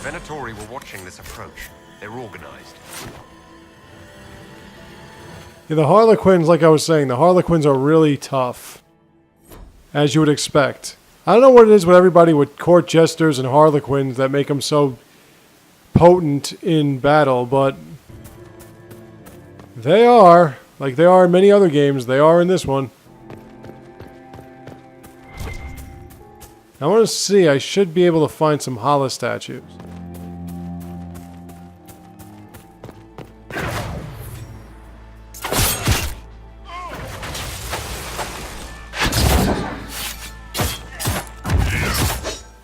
Speaker 2: Venatori were watching this approach. They're organized.
Speaker 1: yeah, the Harlequins, like I was saying, the Harlequins are really tough, as you would expect. I don't know what it is with everybody with court jesters and Harlequins that make them so potent in battle, but they are. Like they are in many other games, they are in this one. I want to see, I should be able to find some Hala statues.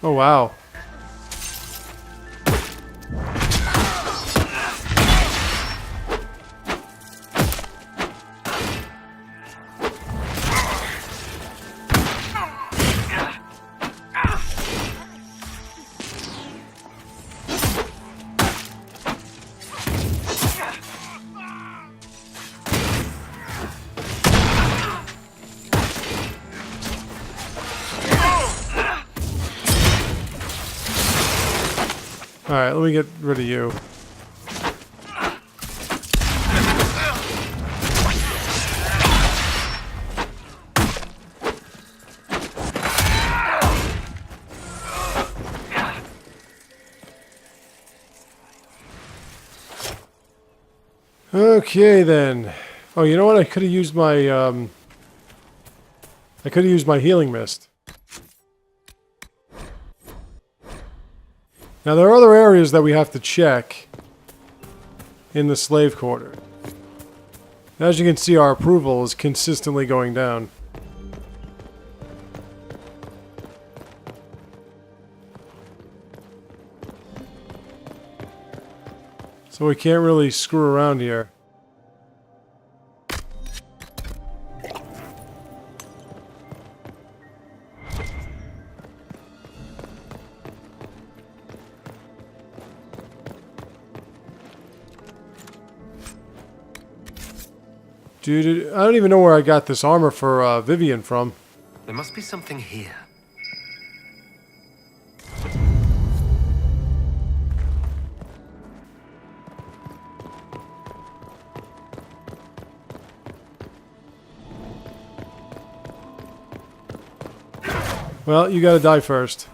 Speaker 1: Oh wow. Alright, let me get rid of you. Okay then. Oh, you know what? I could have used my healing mist. Now there are other areas that we have to check in the slave quarter. As you can see, our approval is consistently going down. So we can't really screw around here. Dude, I don't even know where I got this armor for Vivian from.
Speaker 2: There must be something here.
Speaker 1: Well, you gotta die first.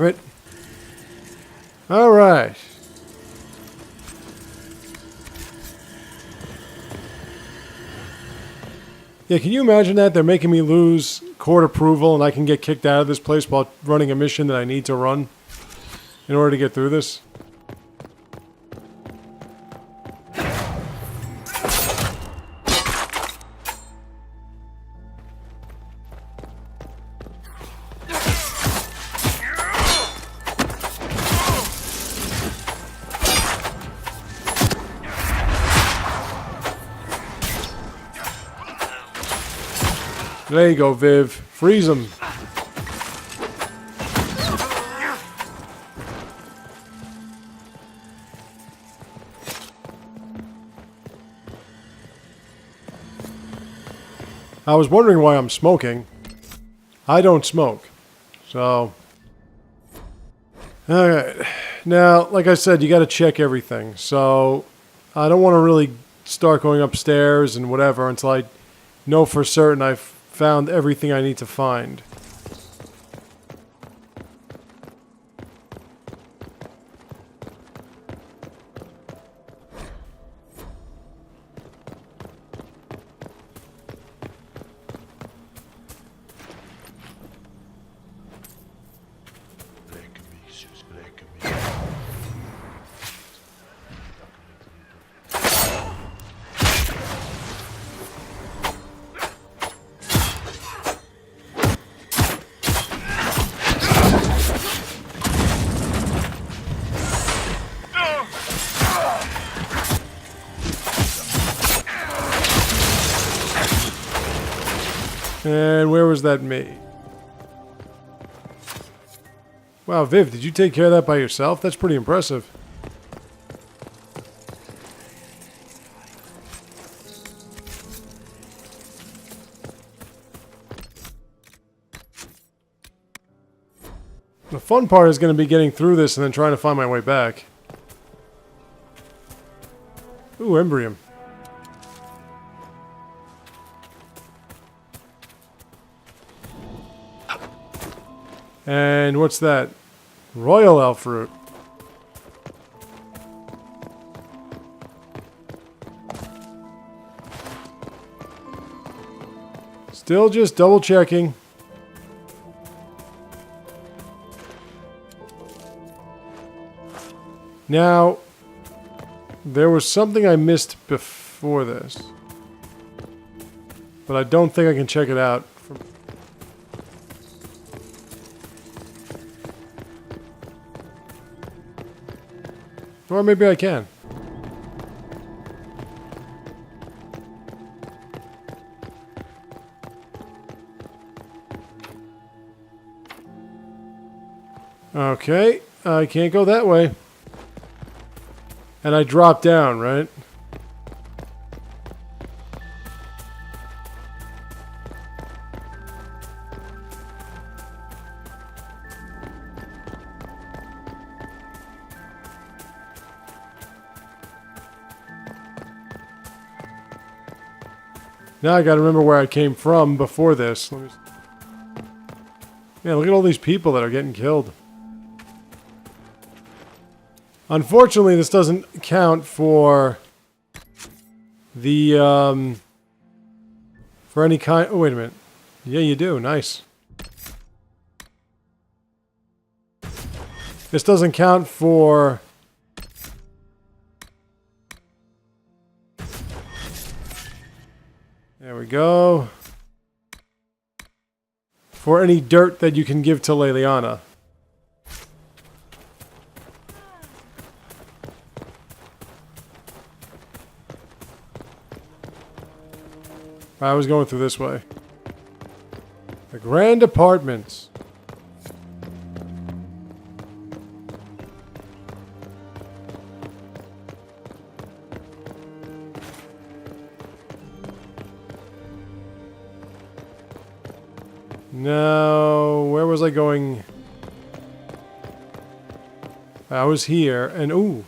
Speaker 1: Damn it. All right. Yeah, can you imagine that? They're making me lose court approval and I can get kicked out of this place while running a mission that I need to run in order to get through this? There you go, Viv. Freeze him. I was wondering why I'm smoking. I don't smoke. So... Alright. Now, like I said, you gotta check everything. So, I don't want to really start going upstairs and whatever until I know for certain I've found everything I need to find. And where was that maid? Wow, Viv, did you take care of that by yourself? That's pretty impressive. The fun part is going to be getting through this and then trying to find my way back. Ooh, Embrium. And what's that? Royal elf fruit. Still just double checking. Now, there was something I missed before this. But I don't think I can check it out. Or maybe I can. Okay, I can't go that way. And I drop down, right? Now I gotta remember where I came from before this. Man, look at all these people that are getting killed. Unfortunately, this doesn't count for the, for any kind... Oh, wait a minute. Yeah, you do. Nice. This doesn't count for... There we go. For any dirt that you can give to Leliana. I was going through this way. The Grand Apartments. Now, where was I going? I was here, and ooh.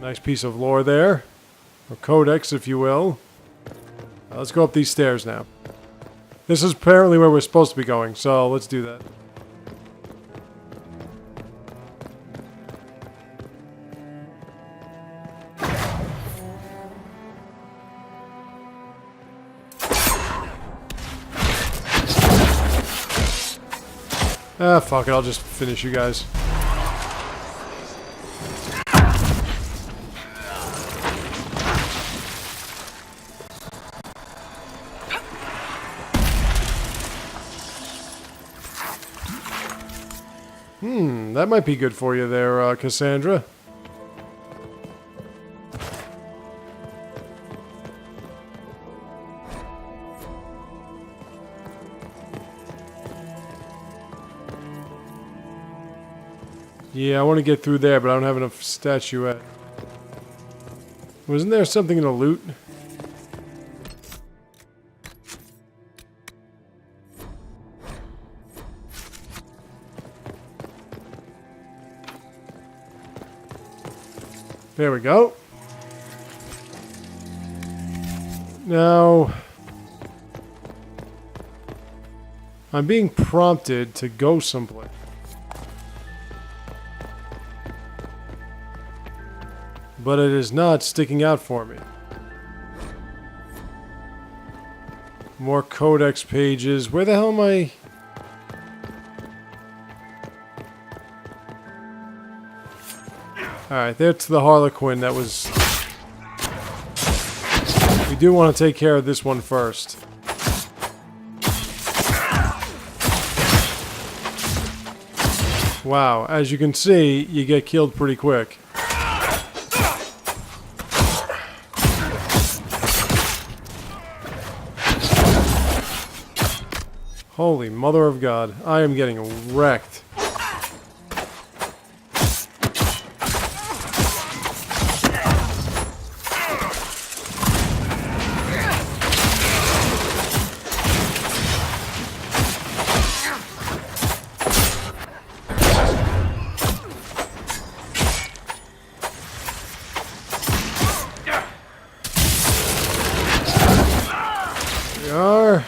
Speaker 1: Nice piece of lore there. Or codex, if you will. Let's go up these stairs now. This is apparently where we're supposed to be going, so let's do that. Ah, fuck it, I'll just finish you guys. That might be good for you there, Cassandra. Yeah, I want to get through there, but I don't have enough statuette. Wasn't there something in the loot? There we go. Now, I'm being prompted to go someplace. But it is not sticking out for me. More codex pages. Where the hell am I? Alright, there's the Harlequin that was... We do want to take care of this one first. Wow, as you can see, you get killed pretty quick. Holy mother of God. I am getting wrecked. We are.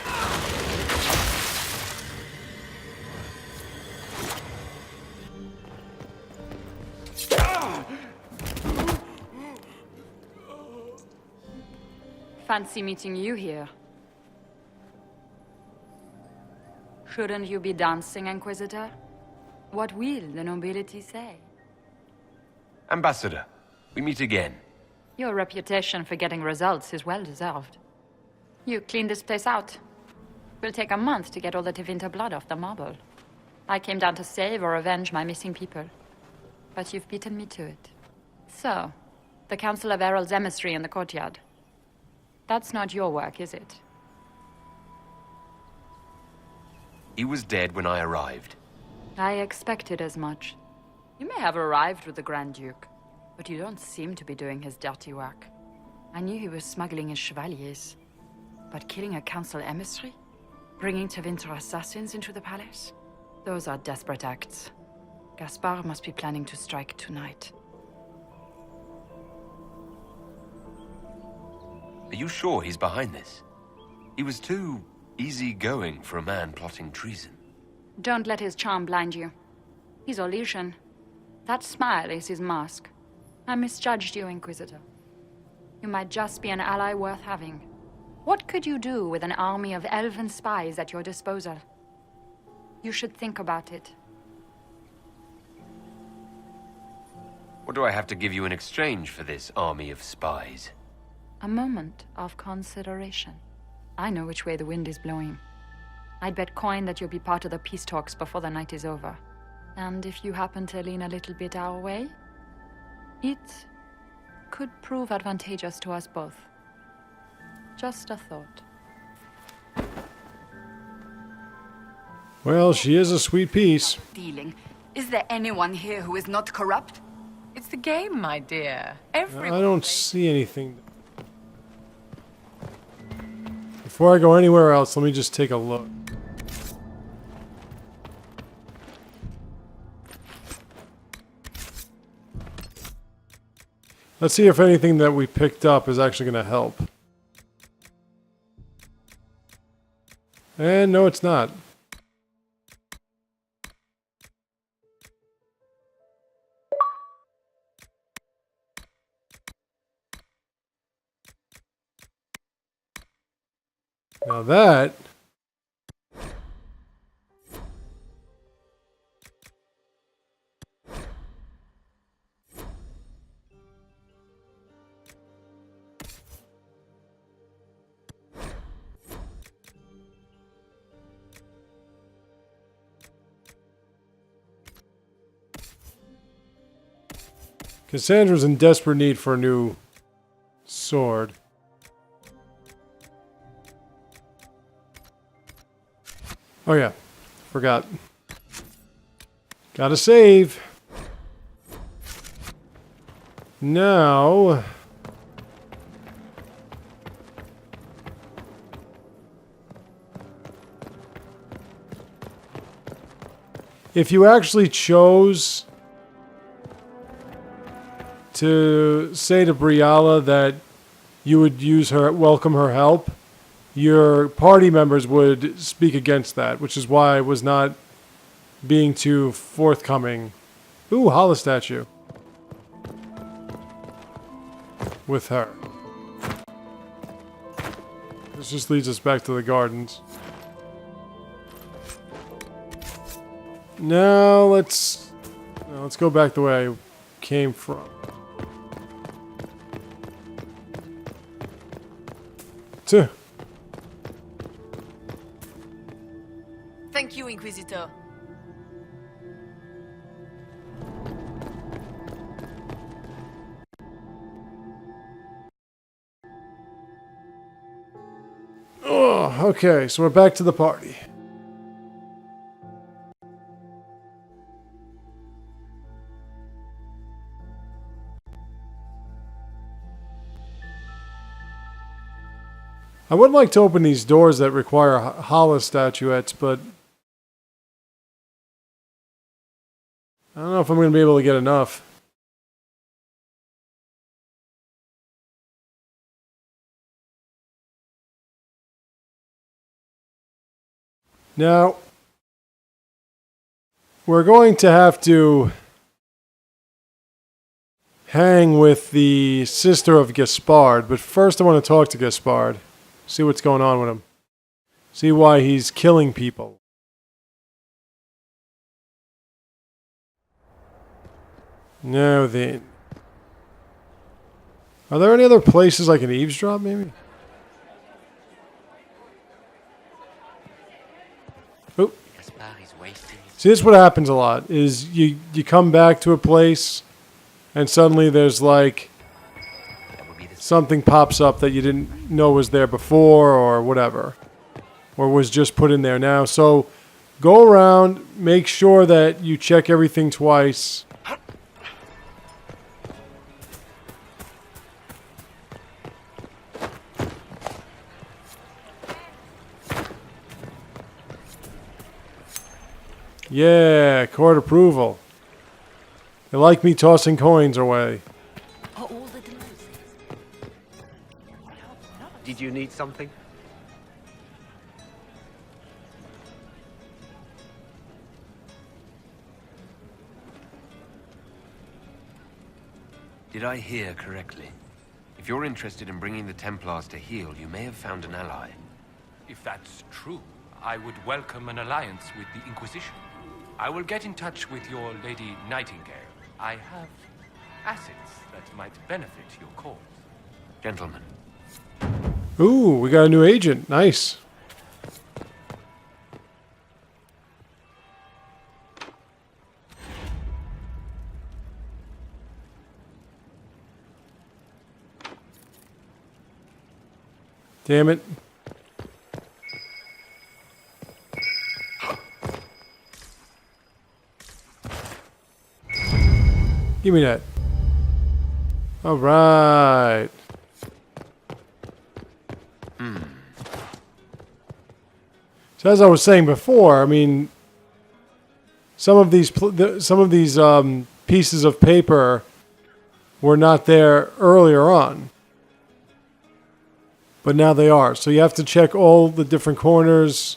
Speaker 14: Fancy meeting you here. Shouldn't you be dancing, Inquisitor? What will the nobility say?
Speaker 2: Ambassador, we meet again.
Speaker 14: Your reputation for getting results is well deserved. You cleaned this place out. Will take a month to get all the Tevinter blood off the marble. I came down to save or avenge my missing people. But you've beaten me to it. So, the Council of Herald's emissary in the courtyard. That's not your work, is it?
Speaker 2: He was dead when I arrived.
Speaker 14: I expected as much. You may have arrived with the Grand Duke, but you don't seem to be doing his dirty work. I knew he was smuggling his chevaliers. But killing a council emissary? Bringing Tevinter assassins into the palace? Those are desperate acts. Gaspard must be planning to strike tonight.
Speaker 2: Are you sure he's behind this? He was too easygoing for a man plotting treason.
Speaker 14: Don't let his charm blind you. He's Orlesian. That smile is his mask. I misjudged you, Inquisitor. You might just be an ally worth having. What could you do with an army of elven spies at your disposal? You should think about it.
Speaker 2: What do I have to give you in exchange for this army of spies?
Speaker 14: A moment of consideration. I know which way the wind is blowing. I'd bet coin that you'll be part of the peace talks before the night is over. And if you happen to lean a little bit our way, it could prove advantageous to us both. Just a thought.
Speaker 1: Well, she is a sweet piece.
Speaker 15: Dealing. Is there anyone here who is not corrupt?
Speaker 13: It's the game, my dear.
Speaker 1: I don't see anything. Before I go anywhere else, let me just take a look. Let's see if anything that we picked up is actually going to help. And no, it's not. Now that... Cassandra's in desperate need for a new sword. Oh yeah, forgot. Gotta save. Now... if you actually chose to say to Briala that you would use her, welcome her help, your party members would speak against that, which is why I was not being too forthcoming. Ooh, Hala statue. With her. This just leads us back to the gardens. Now let's go back the way I came from. Tuh.
Speaker 15: Thank you, Inquisitor.
Speaker 1: Oh, okay, so we're back to the party. I would like to open these doors that require hollow statuettes, but I don't know if I'm going to be able to get enough. Now, we're going to have to hang with the sister of Gaspard, but first I want to talk to Gaspard, see what's going on with him, see why he's killing people. Now then, are there any other places I can eavesdrop, maybe? Oop. See, this is what happens a lot, is you come back to a place, and suddenly there's like something pops up that you didn't know was there before or whatever, or was just put in there now. So go around, make sure that you check everything twice. Yeah, court approval. They like me tossing coins away.
Speaker 4: Did you need something?
Speaker 2: Did I hear correctly? If you're interested in bringing the Templars to heel, you may have found an ally.
Speaker 3: If that's true, I would welcome an alliance with the Inquisition. I will get in touch with your Lady Nightingale. I have assets that might benefit your cause.
Speaker 2: Gentlemen.
Speaker 1: Ooh, we got a new agent. Nice. Damn it. Give me that. All right. So as I was saying before, I mean, some of these pieces of paper were not there earlier on, but now they are. So you have to check all the different corners.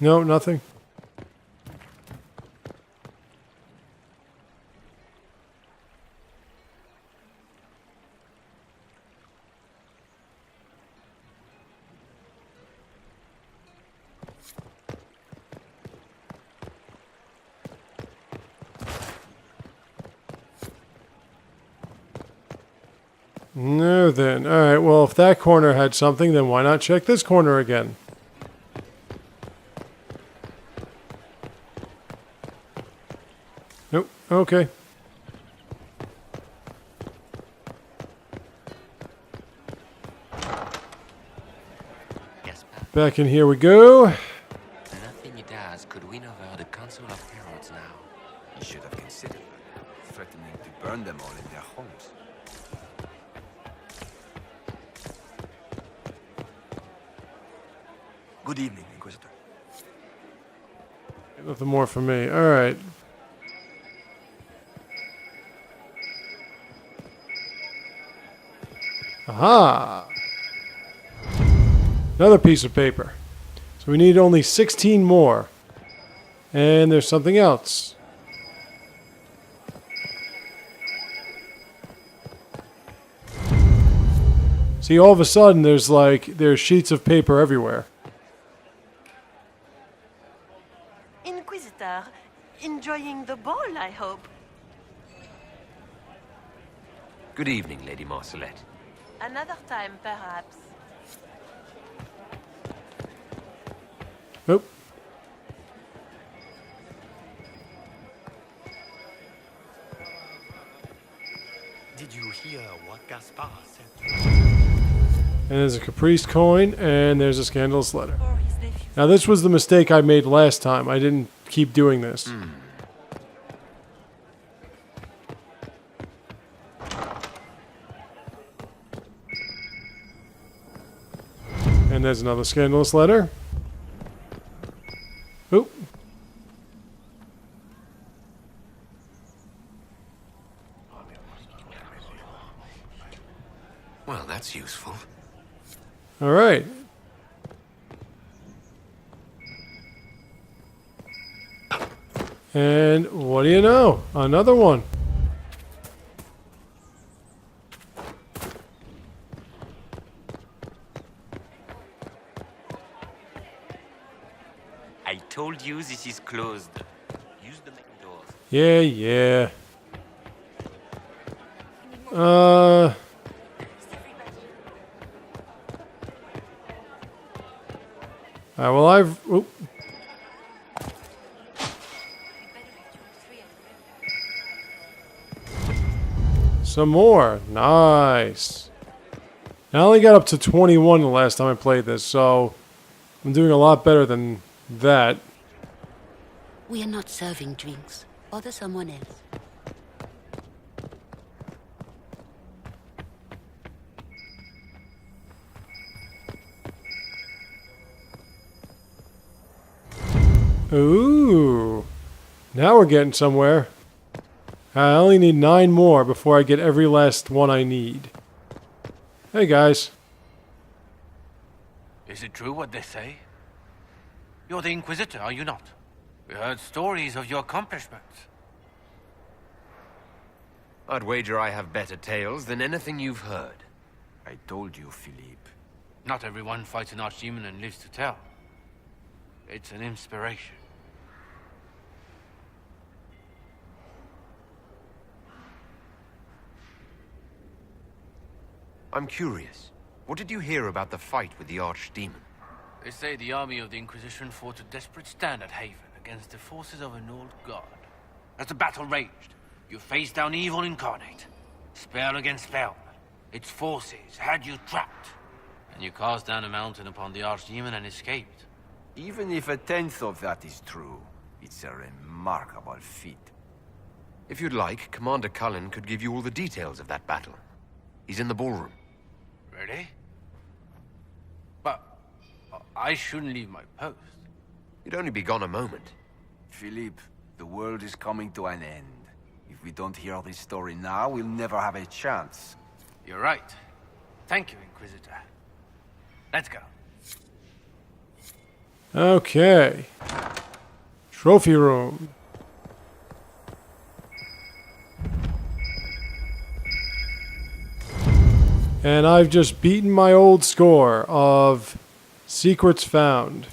Speaker 1: No, nothing. No, then. All right, well, if that corner had something, then why not check this corner again? Nope. Okay. Back in here we go.
Speaker 9: Nothing he does could win over the Council of Heralds now.
Speaker 8: He should have considered that, threatening to burn them all in their homes. Good evening, Inquisitor.
Speaker 1: Nothing more for me. All right. Aha! Another piece of paper. So we need only 16 more. And there's something else. See, all of a sudden there's sheets of paper everywhere.
Speaker 5: Inquisitor, enjoying the ball, I hope.
Speaker 2: Good evening, Lady Marcelette.
Speaker 5: Another time, perhaps.
Speaker 1: Nope. And there's a Caprice coin, and there's a scandalous letter. Now this was the mistake I made last time. I didn't keep doing this. And there's another scandalous letter. Oop.
Speaker 2: Well, that's useful.
Speaker 1: All right. And what do you know? Another one.
Speaker 9: I told you this is closed. Use the main doors.
Speaker 1: Yeah, yeah. Well, I've... Oop. Some more. Nice. I only got up to 21 the last time I played this, so I'm doing a lot better than that.
Speaker 16: We are not serving drinks. Bother someone else.
Speaker 1: Ooh. Now we're getting somewhere. I only need 9 more before I get every last one I need. Hey, guys.
Speaker 7: Is it true what they say? You're the Inquisitor, are you not? We heard stories of your accomplishments.
Speaker 2: I'd wager I have better tales than anything you've heard.
Speaker 17: I told you, Philippe.
Speaker 7: Not everyone fights an archdemon and lives to tell. It's an inspiration.
Speaker 2: I'm curious. What did you hear about the fight with the Archdemon?
Speaker 7: They say the army of the Inquisition fought a desperate stand at Haven against the forces of an old god. As the battle raged, you faced down evil incarnate. Spell against spell. Its forces had you trapped. And you cast down a mountain upon the Archdemon and escaped.
Speaker 17: Even if 1/10 of that is true, it's a remarkable feat.
Speaker 2: If you'd like, Commander Cullen could give you all the details of that battle. He's in the ballroom.
Speaker 7: Really? But I shouldn't leave my post.
Speaker 2: You'd only be gone a moment.
Speaker 17: Philippe, the world is coming to an end. If we don't hear this story now, we'll never have a chance.
Speaker 7: You're right. Thank you, Inquisitor. Let's go.
Speaker 1: Okay. Trophy room. And I've just beaten my old score of secrets found.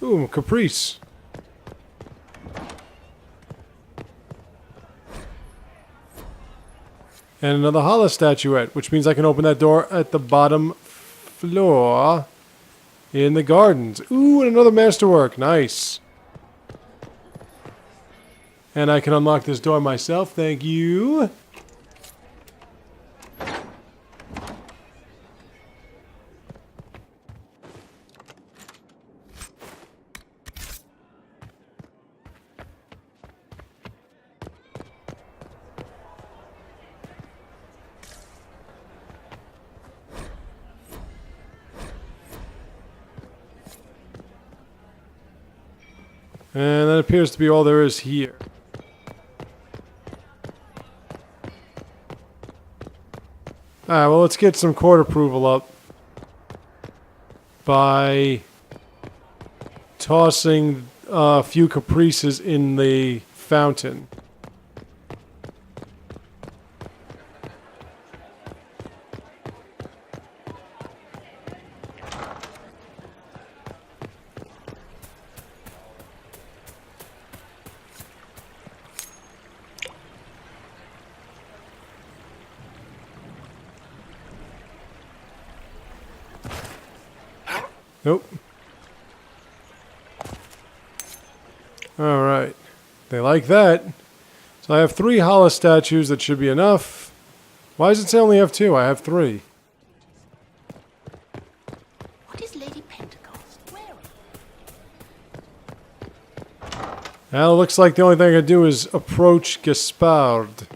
Speaker 1: Ooh, Caprice. And another Hala statuette, which means I can open that door at the bottom floor in the gardens. Ooh, and another masterwork. Nice. And I can unlock this door myself. Thank you. And that appears to be all there is here. Alright, well, let's get some court approval up by tossing a few caprices in the fountain. Nope. Alright. They like that. So I have 3 hollow statues. That should be enough. Why does it say I only have 2? I have 3.
Speaker 16: What is Lady Pentecost wearing?
Speaker 1: Now it looks like the only thing I can do is approach Gaspard.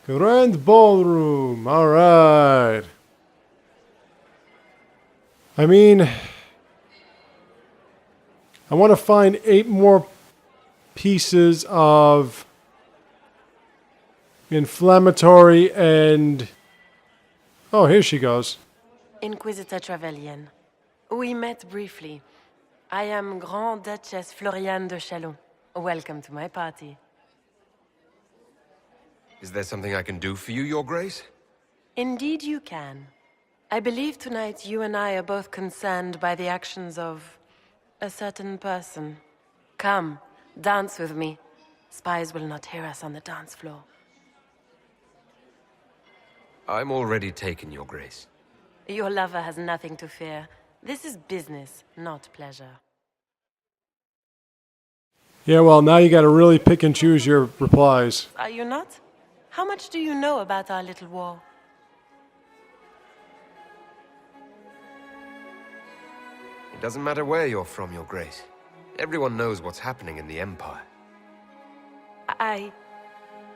Speaker 1: Grand Ballroom. All right. I mean, I want to find 8 more pieces of inflammatory and... Oh, here she goes.
Speaker 5: Inquisitor Trevelyan. We met briefly. I am Grand Duchess Floriane de Chalon. Welcome to my party.
Speaker 2: Is there something I can do for you, Your Grace?
Speaker 5: Indeed you can. I believe tonight you and I are both concerned by the actions of a certain person. Come, dance with me. Spies will not hear us on the dance floor.
Speaker 2: I'm already taken, Your Grace.
Speaker 5: Your lover has nothing to fear. This is business, not pleasure.
Speaker 1: Yeah, well, now you gotta really pick and choose your replies.
Speaker 5: Are you not? How much do you know about our little war?
Speaker 2: It doesn't matter where you're from, Your Grace. Everyone knows what's happening in the Empire.
Speaker 5: I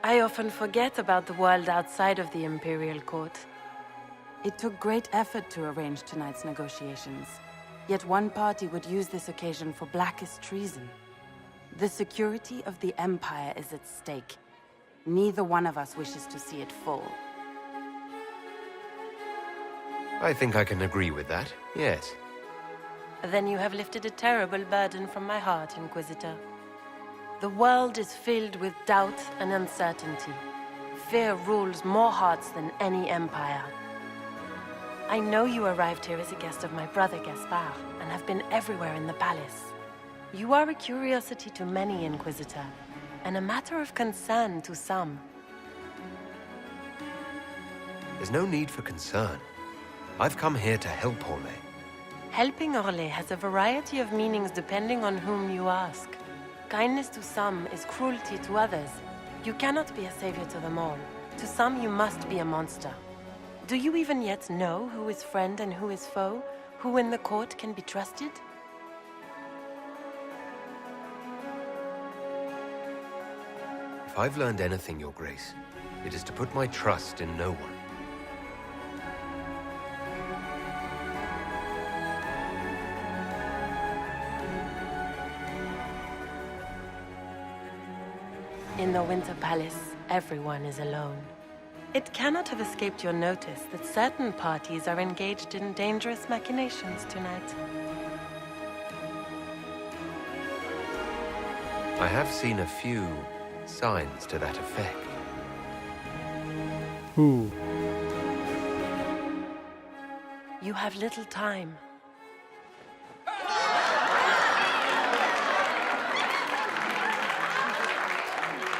Speaker 5: often forget about the world outside of the Imperial Court.
Speaker 15: It took great effort to arrange tonight's negotiations. Yet one party would use this occasion for blackest treason. The security of the Empire is at stake. Neither one of us wishes to see it fall.
Speaker 2: I think I can agree with that, yes.
Speaker 5: Then you have lifted a terrible burden from my heart, Inquisitor. The world is filled with doubt and uncertainty. Fear rules more hearts than any empire. I know you arrived here as a guest of my brother Gaspard, and have been everywhere in the palace. You are a curiosity to many, Inquisitor, and a matter of concern to some.
Speaker 2: There's no need for concern. I've come here to help Orlais.
Speaker 5: Helping Orlais has a variety of meanings depending on whom you ask. Kindness to some is cruelty to others. You cannot be a savior to them all. To some, you must be a monster. Do you even yet know who is friend and who is foe? Who in the court can be trusted?
Speaker 2: If I've learned anything, Your Grace, it is to put my trust in no one.
Speaker 5: In the Winter Palace, everyone is alone. It cannot have escaped your notice that certain parties are engaged in dangerous machinations tonight.
Speaker 2: I have seen a few signs to that effect.
Speaker 1: Ooh.
Speaker 5: You have little time.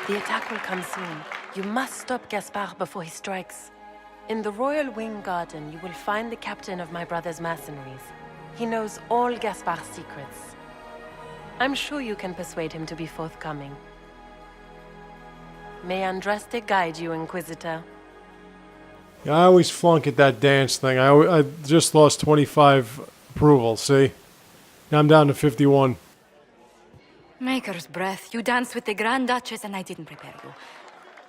Speaker 5: The attack will come soon. You must stop Gaspard before he strikes. In the Royal Wing Garden, you will find the captain of my brother's mercenaries. He knows all Gaspard's secrets. I'm sure you can persuade him to be forthcoming. May Andraste guide you, Inquisitor.
Speaker 1: Yeah, I always flunk at that dance thing. I just lost 25 approval, see? Now I'm down to 51.
Speaker 11: Maker's breath. You danced with the Grand Duchess and I didn't prepare you.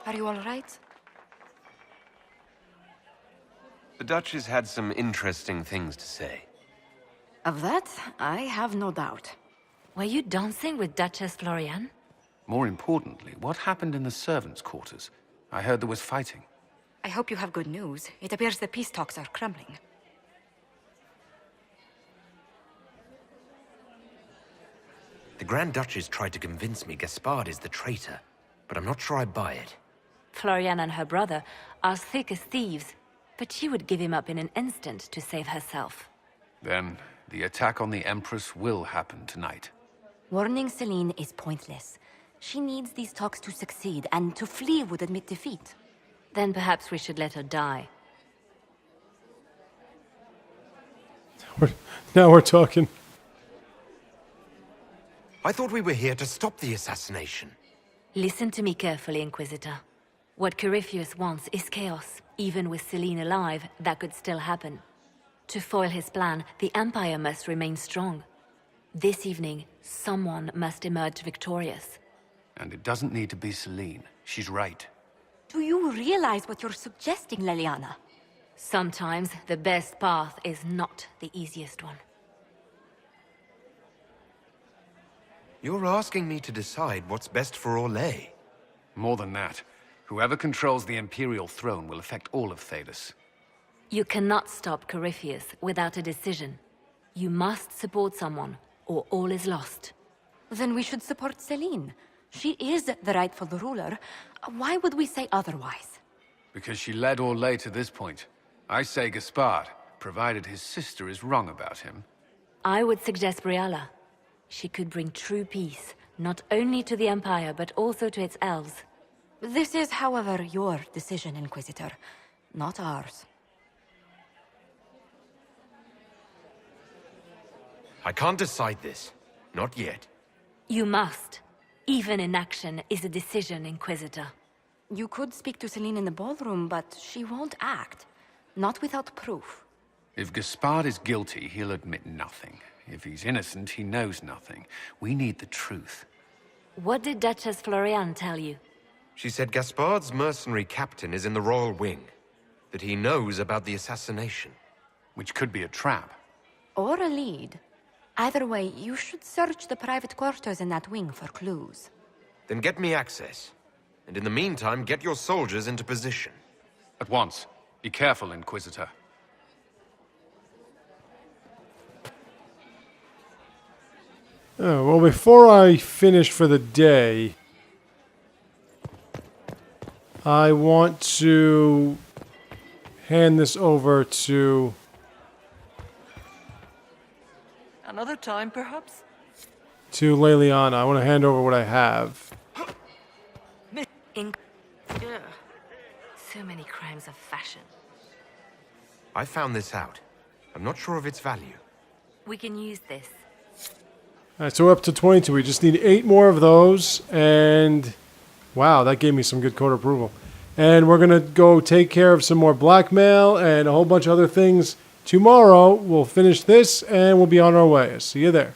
Speaker 11: Are you all right?
Speaker 2: The Duchess had some interesting things to say.
Speaker 11: Of that, I have no doubt.
Speaker 10: Were you dancing with Duchess Floriane?
Speaker 3: More importantly, what happened in the servants' quarters? I heard there was fighting.
Speaker 11: I hope you have good news. It appears the peace talks are crumbling.
Speaker 2: The Grand Duchess tried to convince me Gaspard is the traitor, but I'm not sure I buy it.
Speaker 10: Floriane and her brother are thick as thieves, but she would give him up in an instant to save herself.
Speaker 3: Then, the attack on the Empress will happen tonight.
Speaker 10: Warning Celine is pointless.
Speaker 11: She needs these talks to succeed, and to flee would admit defeat.
Speaker 10: Then perhaps we should let her die.
Speaker 1: Now we're talking.
Speaker 2: I thought we were here to stop the assassination.
Speaker 10: Listen to me carefully, Inquisitor. What Corypheus wants is chaos. Even with Selene alive, that could still happen. To foil his plan, the Empire must remain strong. This evening, someone must emerge victorious.
Speaker 3: And it doesn't need to be Selene. She's right.
Speaker 11: Do you realize what you're suggesting, Leliana?
Speaker 10: Sometimes the best path is not the easiest one.
Speaker 2: You're asking me to decide what's best for Orlais.
Speaker 3: More than that, whoever controls the Imperial throne will affect all of Thedas.
Speaker 10: You cannot stop Corypheus without a decision. You must support someone, or all is lost.
Speaker 11: Then we should support Selene. She is the rightful ruler. Why would we say otherwise?
Speaker 3: Because she led Orlais to this point. I say Gaspard, provided his sister is wrong about him.
Speaker 10: I would suggest Briala. She could bring true peace, not only to the Empire, but also to its elves.
Speaker 11: This is, however, your decision, Inquisitor, not ours.
Speaker 2: I can't decide this. Not yet.
Speaker 10: You must. Even inaction is a decision, Inquisitor.
Speaker 11: You could speak to Selene in the ballroom, but she won't act. Not without proof.
Speaker 3: If Gaspard is guilty, he'll admit nothing. If he's innocent, he knows nothing. We need the truth.
Speaker 10: What did Duchess Floriane tell you?
Speaker 2: She said Gaspard's mercenary captain is in the Royal Wing. That he knows about the assassination.
Speaker 3: Which could be a trap.
Speaker 11: Or a lead. Either way, you should search the private quarters in that wing for clues.
Speaker 2: Then get me access. And in the meantime, get your soldiers into position.
Speaker 3: At once. Be careful, Inquisitor.
Speaker 1: Oh, well, before I finish for the day, I want to hand this over to...
Speaker 5: Another time, perhaps?
Speaker 1: To Leliana. I want to hand over what I have.
Speaker 10: Ugh. So many crimes of fashion.
Speaker 2: I found this out. I'm not sure of its value.
Speaker 10: We can use this.
Speaker 1: Alright, so we're up to 22. We just need 8 more of those, and... Wow, that gave me some good court approval. And we're going to go take care of some more blackmail and a whole bunch of other things. Tomorrow, we'll finish this, and we'll be on our way. See you there.